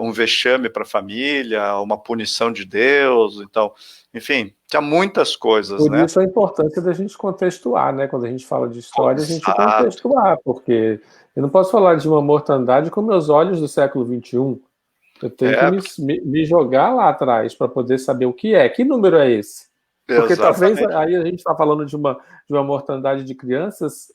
um vexame para a família, uma punição de Deus. Então, enfim, tinha muitas coisas. Por né? isso a importância da gente contextuar, né? Quando a gente fala de história, a gente contextuar, porque eu não posso falar de uma mortandade com meus olhos do século XXI. Eu tenho que me jogar lá atrás para poder saber o que é. Que número é esse? Porque Exatamente. talvez aí a gente está falando de uma mortandade de crianças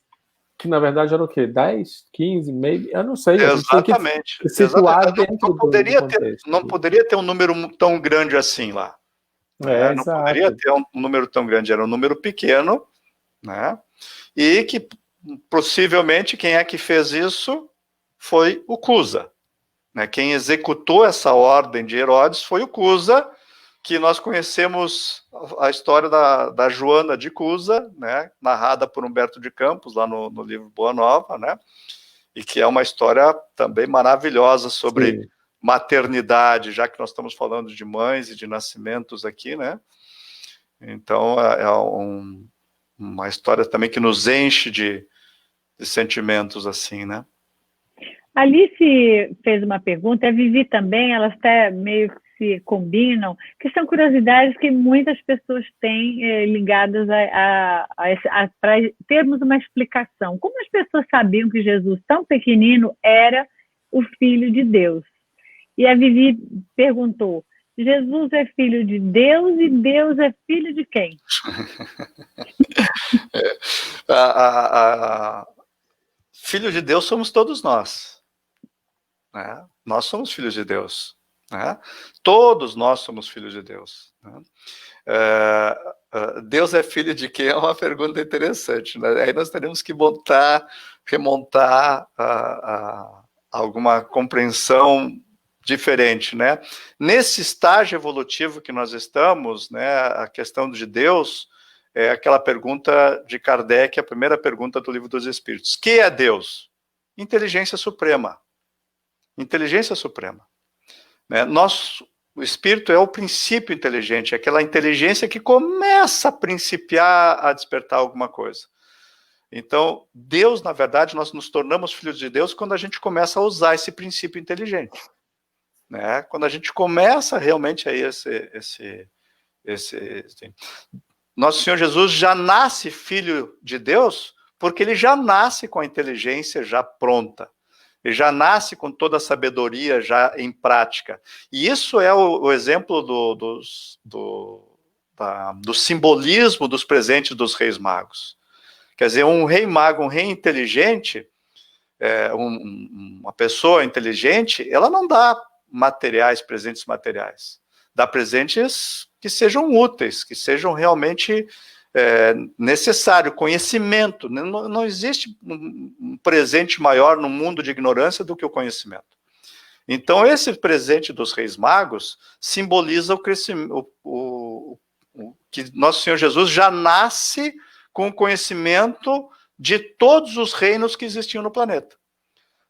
que, na verdade, era o quê? 10, 15, meio? Eu não sei. Exatamente. A gente tem que situar Exatamente. dentro do contexto. Não poderia ter um número tão grande assim lá. Não exato. poderia ter um número tão grande. Era um número pequeno, né? E que, possivelmente, quem é que fez isso foi o Cusa. Né? Quem executou essa ordem de Herodes foi o Cusa, que nós conhecemos a história da Joana de Cusa, né? Narrada por Humberto de Campos, lá no livro Boa Nova, né? E que é uma história também maravilhosa sobre maternidade, já que nós estamos falando de mães e de nascimentos aqui, né? Então, uma história também que nos enche de sentimentos assim, né? A Alice fez uma pergunta, a Vivi também, elas até meio que se combinam, que são curiosidades que muitas pessoas têm ligadas para termos uma explicação. Como as pessoas sabiam que Jesus, tão pequenino, era o Filho de Deus? E a Vivi perguntou, Jesus é filho de Deus e Deus é filho de quem? Filho de Deus somos todos nós. Né? Nós somos filhos de Deus. Né? Todos nós somos filhos de Deus. Né? Deus é filho de quem? É uma pergunta interessante. Né? Aí nós teremos que remontar a alguma compreensão diferente. Né? Nesse estágio evolutivo que nós estamos, né, a questão de Deus é aquela pergunta de Kardec, a primeira pergunta do Livro dos Espíritos. Que é Deus? Inteligência suprema. Inteligência suprema. Né? O espírito é o princípio inteligente, é aquela inteligência que começa a principiar a despertar alguma coisa. Então, Deus, na verdade, nós nos tornamos filhos de Deus quando a gente começa a usar esse princípio inteligente. Né? Quando a gente começa realmente a Nosso Senhor Jesus já nasce filho de Deus porque ele já nasce com a inteligência já pronta. Ele já nasce com toda a sabedoria já em prática. E isso é o exemplo do simbolismo dos presentes dos reis magos. Quer dizer, um rei mago, um rei inteligente, uma pessoa inteligente, ela não dá presentes materiais. Dá presentes que sejam úteis, que sejam realmente necessário, conhecimento. Não existe um presente maior no mundo de ignorância do que o conhecimento. Então, esse presente dos reis magos simboliza o crescimento, que Nosso Senhor Jesus já nasce com o conhecimento de todos os reinos que existiam no planeta.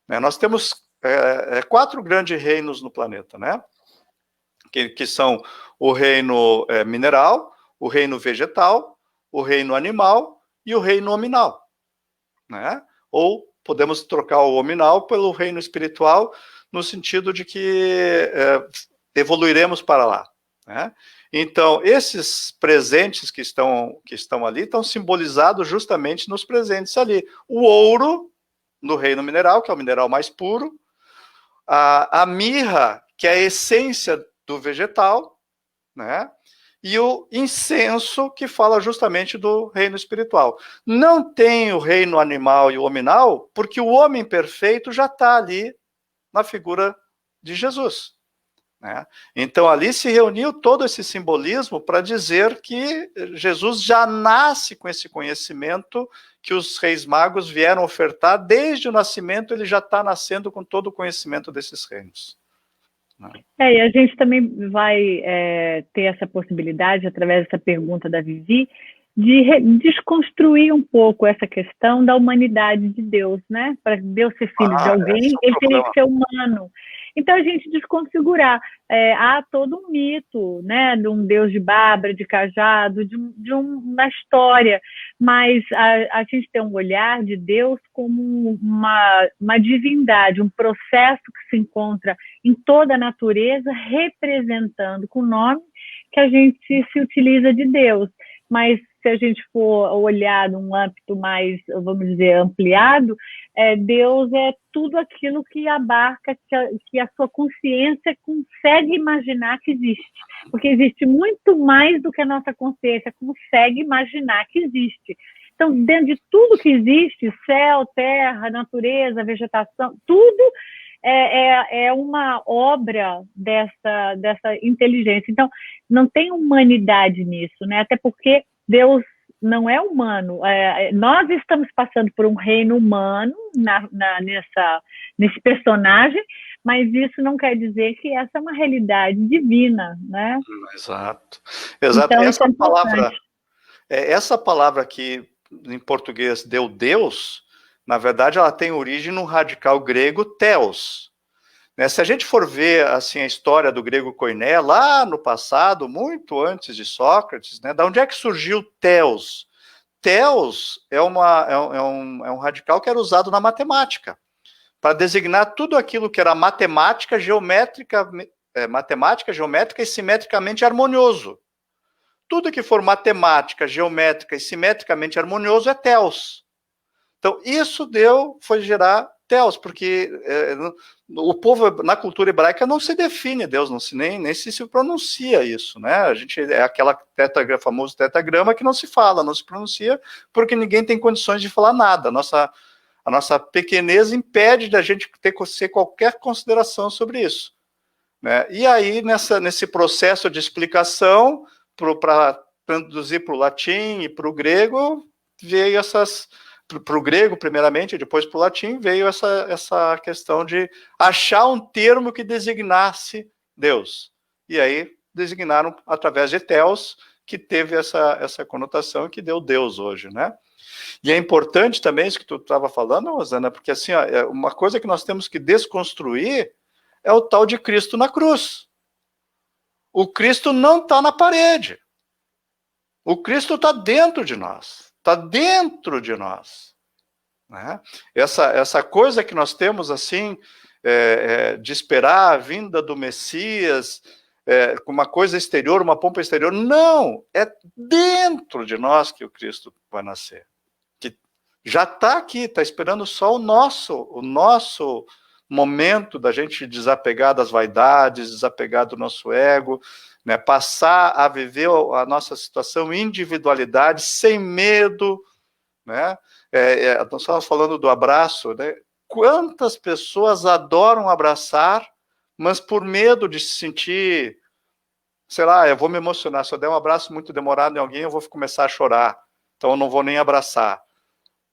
Nós temos 4 grandes reinos no planeta, né? Que são o reino mineral, o reino vegetal, o reino animal e o reino hominal. Né? Ou podemos trocar o hominal pelo reino espiritual, no sentido de que evoluiremos para lá. Né? Então, esses presentes que estão ali estão simbolizados justamente nos presentes ali. O ouro, no reino mineral, que é o mineral mais puro, a mirra, que é a essência do vegetal, né? E o incenso, que fala justamente do reino espiritual. Não tem o reino animal e o hominal, porque o homem perfeito já está ali na figura de Jesus. né? Então, ali se reuniu todo esse simbolismo para dizer que Jesus já nasce com esse conhecimento que os reis magos vieram ofertar. Desde o nascimento, ele já está nascendo com todo o conhecimento desses reinos. E a gente também vai ter essa possibilidade, através dessa pergunta da Vivi, de desconstruir um pouco essa questão da humanidade de Deus, né? Para Deus ser filho de alguém, ele teria que ser humano. Então, a gente desconfigurar. Há todo um mito, né, de um Deus de Bárbara, de cajado, uma história, mas a gente tem um olhar de Deus como uma divindade, um processo que se encontra em toda a natureza, representando com o nome que a gente se utiliza de Deus. Mas se a gente for olhar num âmbito mais, vamos dizer, ampliado, Deus é tudo aquilo que abarca, que a sua consciência consegue imaginar que existe. Porque existe muito mais do que a nossa consciência consegue imaginar que existe. Então, dentro de tudo que existe, céu, terra, natureza, vegetação, tudo é uma obra dessa inteligência. Então, não tem humanidade nisso, né? Até porque Deus não é humano. Nós estamos passando por um reino humano nesse personagem, mas isso não quer dizer que essa é uma realidade divina, né? Exato. Então, essa palavra que em português deu Deus, na verdade ela tem origem no radical grego theos. Se a gente for ver assim, a história do grego koiné, lá no passado, muito antes de Sócrates, né, da onde é que surgiu theos? Theos é um radical que era usado na matemática, para designar tudo aquilo que era matemática, geométrica e simetricamente harmonioso. Tudo que for matemática, geométrica e simetricamente harmonioso é theos. Então, isso foi gerar Theos, porque o povo, na cultura hebraica, não se define Deus, nem se pronuncia isso, né? A gente é aquela famoso tetragrama que não se fala, não se pronuncia, porque ninguém tem condições de falar nada. A nossa pequenez impede da gente ter qualquer consideração sobre isso, né? E aí, nesse processo de explicação, para traduzir para o latim e para o grego, veio para o grego, primeiramente, e depois para o latim, veio essa questão de achar um termo que designasse Deus. E aí designaram através de theos, que teve essa conotação que deu Deus hoje, né? E é importante também isso que tu estava falando, Rosana, porque assim, uma coisa que nós temos que desconstruir é o tal de Cristo na cruz. O Cristo não está na parede. O Cristo está dentro de nós. Está dentro de nós, né? Essa coisa que nós temos assim de esperar a vinda do Messias com uma coisa exterior, uma pompa exterior, não, é dentro de nós que o Cristo vai nascer, que já está aqui, está esperando só o nosso momento da gente desapegar das vaidades, desapegar do nosso ego, né, passar a viver a nossa situação individualidade, sem medo, né? Nós estávamos falando do abraço, né? Quantas pessoas adoram abraçar, mas por medo de se sentir, sei lá, eu vou me emocionar, se eu der um abraço muito demorado em alguém, eu vou começar a chorar, então eu não vou nem abraçar,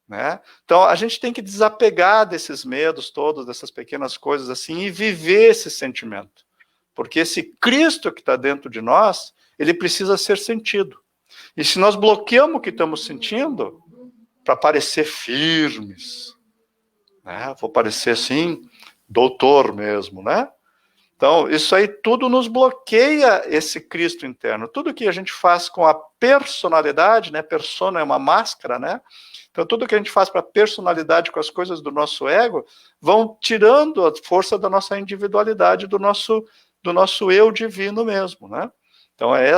né? Então a gente tem que desapegar desses medos todos, dessas pequenas coisas assim, e viver esse sentimento. Porque esse Cristo que está dentro de nós, ele precisa ser sentido. E se nós bloqueamos o que estamos sentindo, para parecer firmes, né? Vou parecer assim, doutor mesmo, né? Então, isso aí tudo nos bloqueia esse Cristo interno. Tudo que a gente faz com a personalidade, né? Persona é uma máscara, né? Então, tudo que a gente faz para a personalidade, com as coisas do nosso ego, vão tirando a força da nossa individualidade, do nosso eu divino mesmo, né? Então é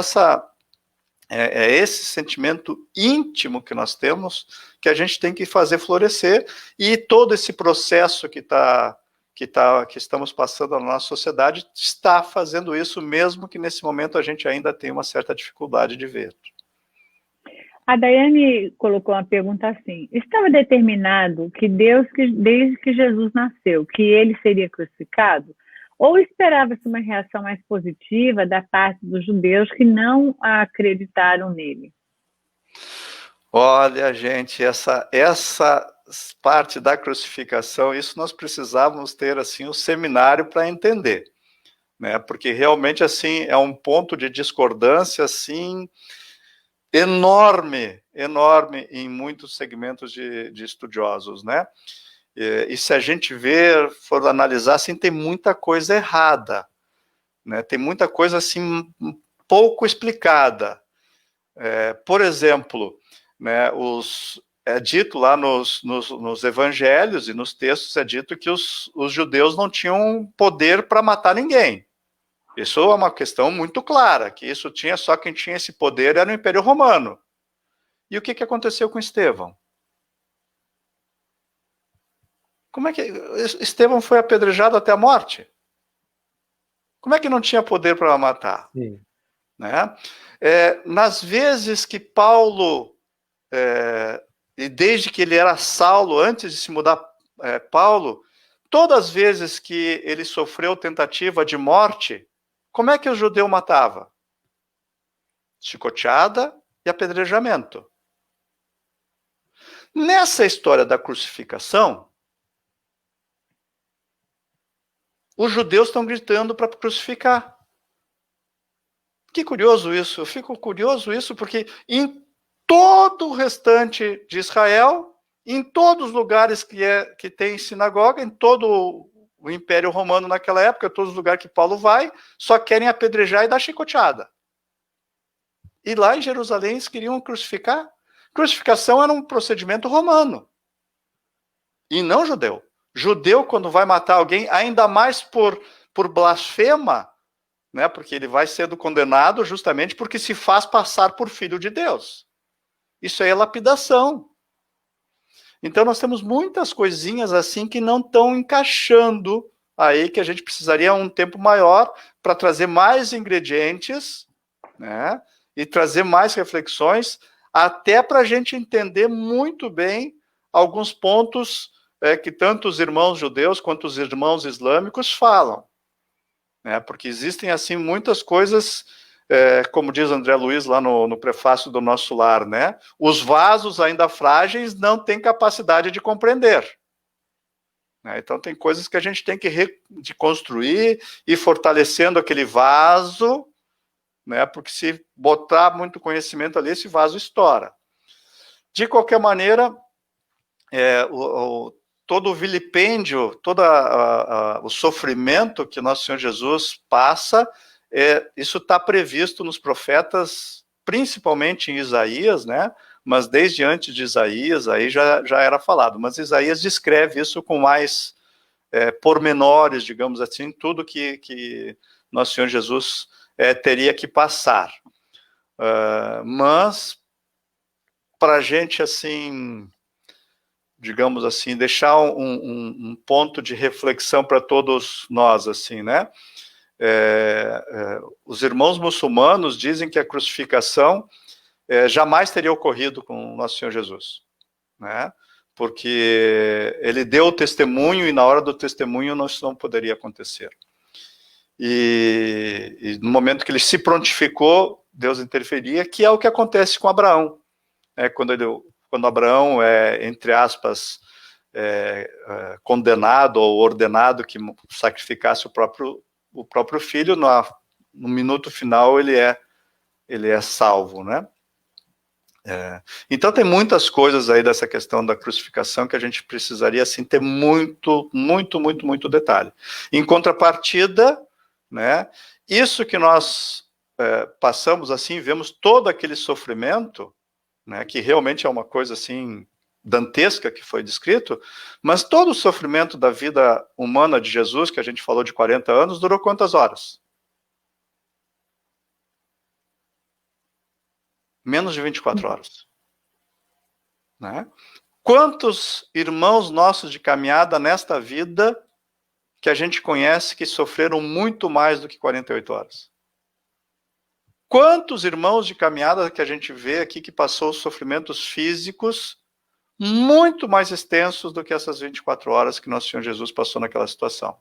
esse sentimento íntimo que nós temos que a gente tem que fazer florescer, e todo esse processo que estamos passando na nossa sociedade está fazendo isso, mesmo que nesse momento a gente ainda tenha uma certa dificuldade de ver. A Daiane colocou uma pergunta assim: estava determinado que desde que Jesus nasceu, que ele seria crucificado? Ou esperava-se uma reação mais positiva da parte dos judeus que não acreditaram nele? Olha, gente, essa parte da crucificação, isso nós precisávamos ter assim um seminário para entender, né? Porque realmente assim é um ponto de discordância assim enorme em muitos segmentos de estudiosos, né? E se a gente for analisar, assim, tem muita coisa errada, né? Tem muita coisa assim pouco explicada. Por exemplo, né, é dito lá nos evangelhos e nos textos, é dito que os judeus não tinham poder para matar ninguém. Isso é uma questão muito clara, que isso tinha, só quem tinha esse poder era o Império Romano. E o que aconteceu com Estevão? Como é que Estevão foi apedrejado até a morte? Como é que não tinha poder para matar? Sim. Né? Nas vezes que Paulo, e desde que ele era Saulo, antes de se mudar Paulo, todas as vezes que ele sofreu tentativa de morte, como é que o judeu matava? Chicoteada e apedrejamento. Nessa história da crucificação, os judeus estão gritando para crucificar. Que curioso isso, eu fico curioso isso, porque em todo o restante de Israel, em todos os lugares que tem sinagoga, em todo o Império Romano naquela época, todos os lugares que Paulo vai, só querem apedrejar e dar chicoteada. E lá em Jerusalém eles queriam crucificar. Crucificação era um procedimento romano, e não judeu. Judeu, quando vai matar alguém, ainda mais por blasfema, né, porque ele vai sendo condenado justamente porque se faz passar por filho de Deus. Isso aí é lapidação. Então nós temos muitas coisinhas assim que não estão encaixando aí, que a gente precisaria um tempo maior para trazer mais ingredientes, né, e trazer mais reflexões, até para a gente entender muito bem alguns pontos que tanto os irmãos judeus quanto os irmãos islâmicos falam. Porque existem assim muitas coisas, como diz André Luiz lá no prefácio do Nosso Lar, né? Os vasos ainda frágeis não têm capacidade de compreender. Então tem coisas que a gente tem que de construir e fortalecendo aquele vaso, né? Porque se botar muito conhecimento ali, esse vaso estoura. De qualquer maneira, todo o vilipêndio, todo o sofrimento que Nosso Senhor Jesus passa, isso está previsto nos profetas, principalmente em Isaías, né? Mas desde antes de Isaías, aí já era falado. Mas Isaías descreve isso com mais pormenores, digamos assim, tudo que Nosso Senhor Jesus teria que passar. Mas, para a gente, assim, digamos assim, deixar um ponto de reflexão para todos nós, assim, né? Os irmãos muçulmanos dizem que a crucificação jamais teria ocorrido com o Nosso Senhor Jesus, né? Porque ele deu o testemunho e na hora do testemunho isso não poderia acontecer. E no momento que ele se prontificou, Deus interferia, que é o que acontece com Abraão, quando Abraão entre aspas, condenado ou ordenado que sacrificasse o próprio filho, no minuto final ele é salvo, né? Então tem muitas coisas aí dessa questão da crucificação que a gente precisaria assim, ter muito detalhe. Em contrapartida, né, isso que nós passamos assim, vemos todo aquele sofrimento, né, que realmente é uma coisa assim dantesca que foi descrito, mas todo o sofrimento da vida humana de Jesus, que a gente falou de 40 anos, durou quantas horas? Menos de 24 horas. Né? Quantos irmãos nossos de caminhada nesta vida que a gente conhece que sofreram muito mais do que 48 horas? Quantos irmãos de caminhada que a gente vê aqui que passou sofrimentos físicos muito mais extensos do que essas 24 horas que Nosso Senhor Jesus passou naquela situação?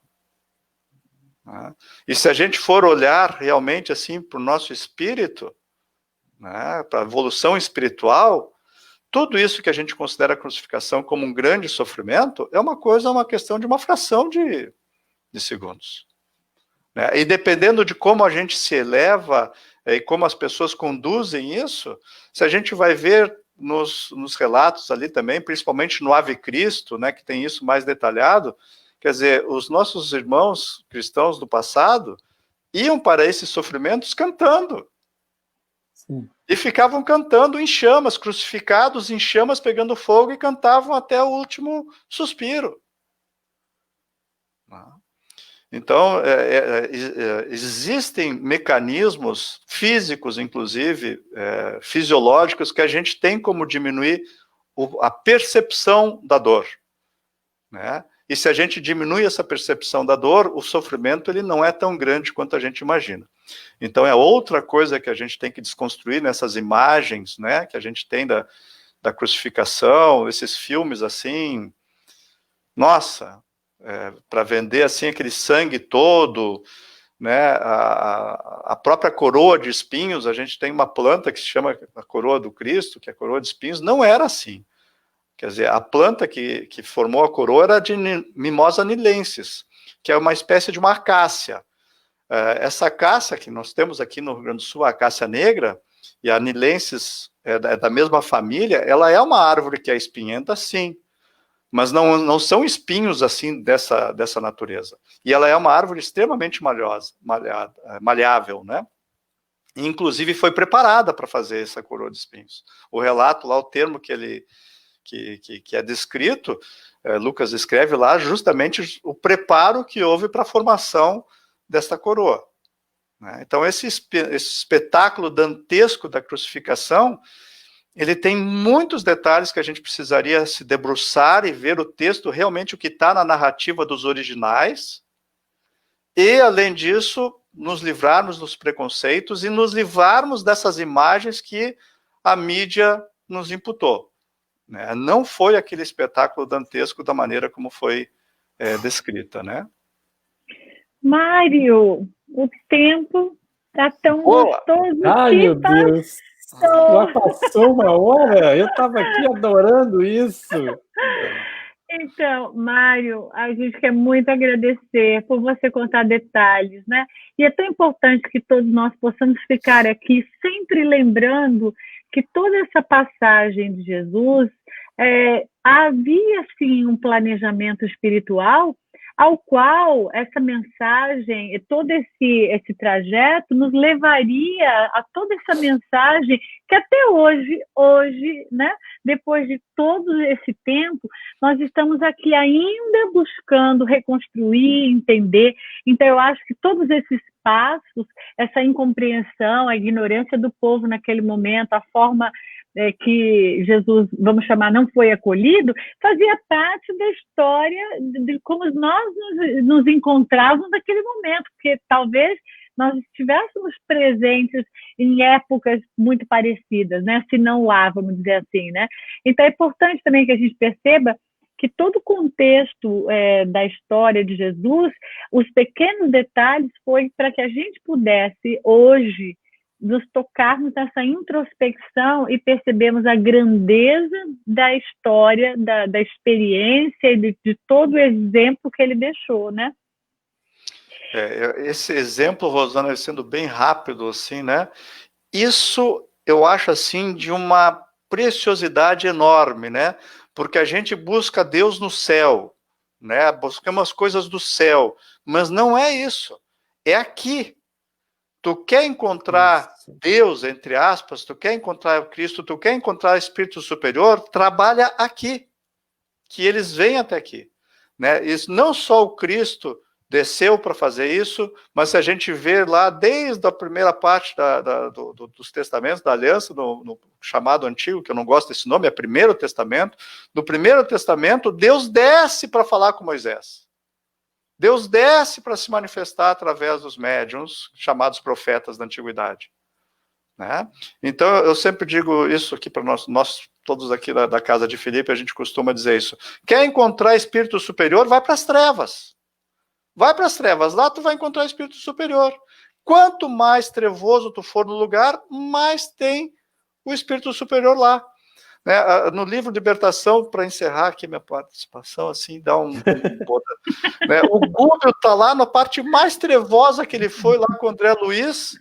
Né? E se a gente for olhar realmente assim para o nosso espírito, né, para a evolução espiritual, tudo isso que a gente considera a crucificação como um grande sofrimento é uma questão de uma fração de segundos. Né? E dependendo de como a gente se eleva e como as pessoas conduzem isso, se a gente vai ver nos relatos ali também, principalmente no Ave Cristo, né, que tem isso mais detalhado, quer dizer, os nossos irmãos cristãos do passado iam para esses sofrimentos cantando. Sim. E ficavam cantando em chamas, crucificados em chamas, pegando fogo, e cantavam até o último suspiro. Então, existem mecanismos físicos, inclusive, fisiológicos, que a gente tem como diminuir a percepção da dor. Né? E se a gente diminui essa percepção da dor, o sofrimento ele não é tão grande quanto a gente imagina. Então, é outra coisa que a gente tem que desconstruir nessas imagens, né, que a gente tem da crucificação, esses filmes assim, nossa, para vender assim aquele sangue todo, né, a própria coroa de espinhos, a gente tem uma planta que se chama a coroa do Cristo, que é a coroa de espinhos, não era assim. Quer dizer, a planta que formou a coroa era de Mimosa nilensis, que é uma espécie de uma acácia. Essa acácia que nós temos aqui no Rio Grande do Sul, a acácia negra, e a nilensis é da mesma família, ela é uma árvore que é espinhenta, sim, mas não são espinhos assim dessa natureza. E ela é uma árvore extremamente malhável, né? E, inclusive foi preparada para fazer essa coroa de espinhos. O relato lá, o termo que é descrito, Lucas escreve lá justamente o preparo que houve para a formação desta coroa. Né? Então, esse espetáculo dantesco da crucificação, ele tem muitos detalhes que a gente precisaria se debruçar e ver o texto, realmente o que está na narrativa dos originais, e, além disso, nos livrarmos dos preconceitos e nos livrarmos dessas imagens que a mídia nos imputou. Né? Não foi aquele espetáculo dantesco da maneira como foi descrita, né? Mário, o tempo está tão gostoso. Ai, meu Deus! Já passou uma hora? Eu estava aqui adorando isso. Então, Mário, a gente quer muito agradecer por você contar detalhes, né? E é tão importante que todos nós possamos ficar aqui sempre lembrando que toda essa passagem de Jesus havia, sim, um planejamento espiritual ao qual essa mensagem, todo esse trajeto nos levaria a toda essa mensagem que até hoje, né, depois de todo esse tempo, nós estamos aqui ainda buscando reconstruir, entender. Então, eu acho que todos esses passos, essa incompreensão, a ignorância do povo naquele momento, a forma que Jesus, vamos chamar, não foi acolhido, fazia parte da história de como nós nos encontrávamos naquele momento, porque talvez nós estivéssemos presentes em épocas muito parecidas, né? Se não lá, vamos dizer assim, né? Então é importante também que a gente perceba que todo o contexto da história de Jesus, os pequenos detalhes, foi para que a gente pudesse hoje nos tocarmos nessa introspecção e percebemos a grandeza da história, da experiência e de todo o exemplo que ele deixou, né? Esse exemplo, Rosana, sendo bem rápido, assim, né? Isso eu acho, assim, de uma preciosidade enorme, né? Porque a gente busca Deus no céu, né? Buscamos coisas do céu, mas não é isso. É aqui. Tu quer encontrar Deus, entre aspas, tu quer encontrar Cristo, tu quer encontrar o Espírito Superior, trabalha aqui, que eles vêm até aqui. Né? Isso, não só o Cristo desceu para fazer isso, mas se a gente vê lá desde a primeira parte dos testamentos, da aliança, no chamado Antigo, que eu não gosto desse nome, é Primeiro Testamento, no Primeiro Testamento, Deus desce para falar com Moisés. Deus desce para se manifestar através dos médiuns, chamados profetas da antiguidade. Né? Então, eu sempre digo isso aqui para nós todos aqui da casa de Filipe, a gente costuma dizer isso. Quer encontrar espírito superior? Vai para as trevas. Vai para as trevas, lá tu vai encontrar o espírito superior. Quanto mais trevoso tu for no lugar, mais tem o espírito superior lá. Né? No livro Libertação, para encerrar aqui minha participação, assim, dá né? O Gúbio está lá na parte mais trevosa que ele foi, lá com o André Luiz.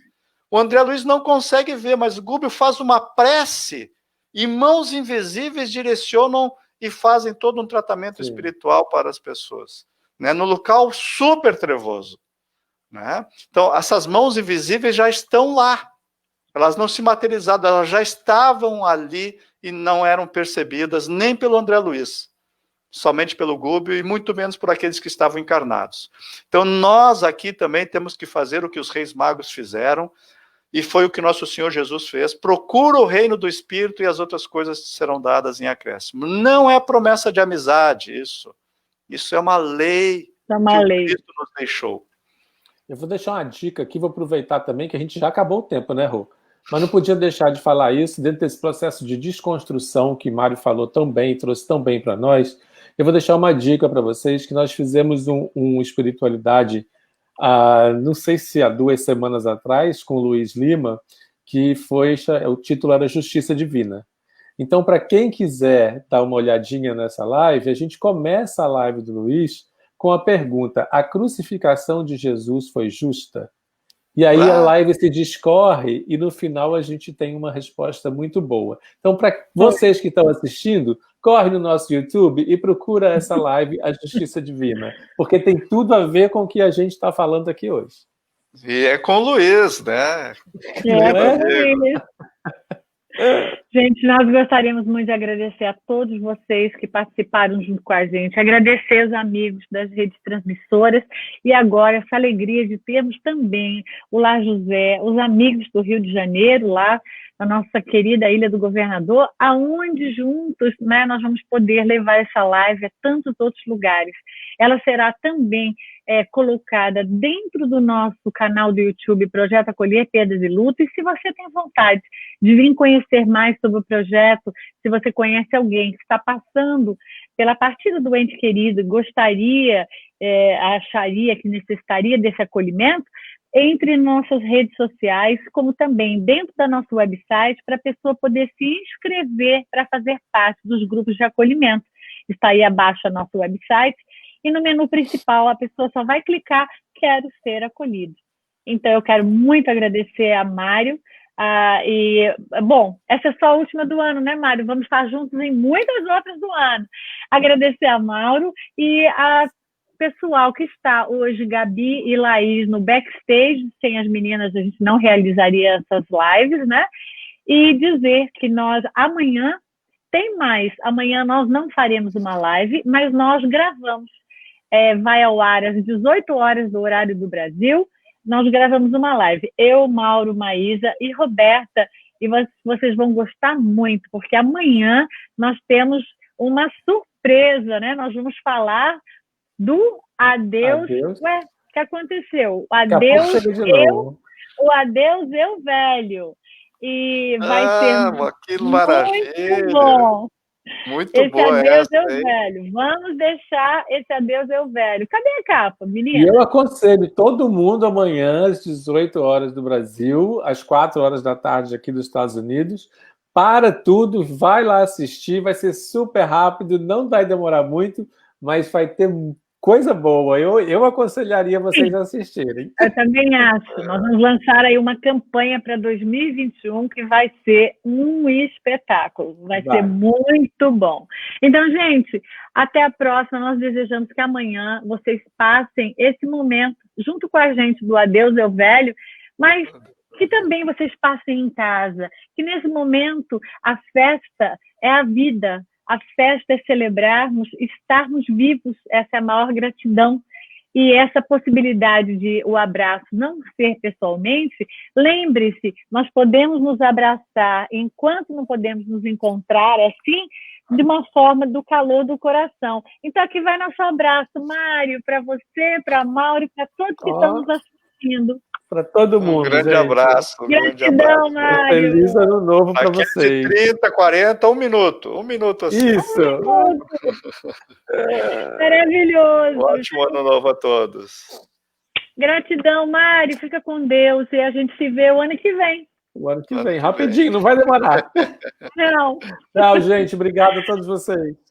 O André Luiz não consegue ver, mas o Gúbio faz uma prece e mãos invisíveis direcionam e fazem todo um tratamento espiritual para as pessoas. Né? No local super trevoso. Né? Então, essas mãos invisíveis já estão lá. Elas não se materializaram, elas já estavam ali e não eram percebidas nem pelo André Luiz, somente pelo Gúbio e muito menos por aqueles que estavam encarnados. Então, nós aqui também temos que fazer o que os reis magos fizeram, e foi o que nosso Senhor Jesus fez. Procura o reino do Espírito e as outras coisas serão dadas em acréscimo. Não é promessa de amizade, isso. Isso é uma lei que o Cristo nos deixou. Eu vou deixar uma dica aqui, vou aproveitar também, que a gente já acabou o tempo, né, Rô? Mas não podia deixar de falar isso dentro desse processo de desconstrução que Mário falou tão bem, trouxe tão bem para nós. Eu vou deixar uma dica para vocês, que nós fizemos um espiritualidade, não sei se há 2 semanas atrás, com o Luiz Lima, que foi, o título era Justiça Divina. Então, para quem quiser dar uma olhadinha nessa live, a gente começa a live do Luiz com a pergunta: a crucificação de Jesus foi justa? E aí a live se discorre e no final a gente tem uma resposta muito boa. Então, para vocês que estão assistindo, corre no nosso YouTube e procura essa live, A Justiça Divina, porque tem tudo a ver com o que a gente está falando aqui hoje. E é com o Luiz, né? Gente, nós gostaríamos muito de agradecer a todos vocês que participaram junto com a gente, agradecer os amigos das redes transmissoras e agora essa alegria de termos também o Lar José, os amigos do Rio de Janeiro, lá na nossa querida Ilha do Governador, aonde juntos, né, nós vamos poder levar essa live a tantos outros lugares. Ela será também colocada dentro do nosso canal do YouTube, Projeto Acolher Perdas e Luto, e se você tem vontade de vir conhecer mais sobre o projeto, se você conhece alguém que está passando pela partida do ente querido, gostaria, acharia que necessitaria desse acolhimento, entre nossas redes sociais, como também dentro da nosso website, para a pessoa poder se inscrever para fazer parte dos grupos de acolhimento. Está aí abaixo o nosso website, e no menu principal a pessoa só vai clicar Quero Ser Acolhido. Então, eu quero muito agradecer a Mário. Bom, essa é só a última do ano, né, Mário? Vamos estar juntos em muitas outras do ano. Agradecer a Mauro e a pessoal que está hoje, Gabi e Laís, no backstage. Sem as meninas, a gente não realizaria essas lives, né? E dizer que nós, amanhã, tem mais. Amanhã nós não faremos uma live, mas nós gravamos. Vai ao ar às 18 horas do horário do Brasil. Nós gravamos uma live. Eu, Mauro, Maísa e Roberta. E vocês vão gostar muito, porque amanhã nós temos uma surpresa, né? Nós vamos falar do adeus. Ué, o que aconteceu? O adeus, eu velho. E vai ser que maravilha. Muito bom. Muito esse boa adeus essa, eu velho. Vamos deixar esse adeus eu velho. Cadê a capa, menina? E eu aconselho todo mundo amanhã, às 18 horas do Brasil, às 4 horas da tarde aqui dos Estados Unidos. Para tudo, vai lá assistir, vai ser super rápido, não vai demorar muito, mas vai ter coisa boa. Eu aconselharia vocês a assistirem. Eu também acho. Nós vamos lançar aí uma campanha para 2021 que vai ser um espetáculo. Vai ser muito bom. Então, gente, até a próxima. Nós desejamos que amanhã vocês passem esse momento junto com a gente do Adeus, Eu Velho, mas que também vocês passem em casa. Que nesse momento a festa é a vida. A festa é celebrarmos, estarmos vivos, essa é a maior gratidão. E essa possibilidade de o abraço não ser pessoalmente, lembre-se, nós podemos nos abraçar enquanto não podemos nos encontrar assim, de uma forma do calor do coração. Então aqui vai nosso abraço, Mário, para você, para a Mauro, para todos que estão nos assistindo. para todo mundo. Um grande gente. abraço. Gratidão, Mário. Feliz ano novo para vocês. 30, 40, 1 minuto. 1 minuto assim. Isso. Maravilhoso. Ótimo ano novo a todos. Gratidão, Mário. Fica com Deus e a gente se vê o ano que vem. O ano que vem. Rapidinho, não vai demorar. Não. Tchau, gente. Obrigado a todos vocês.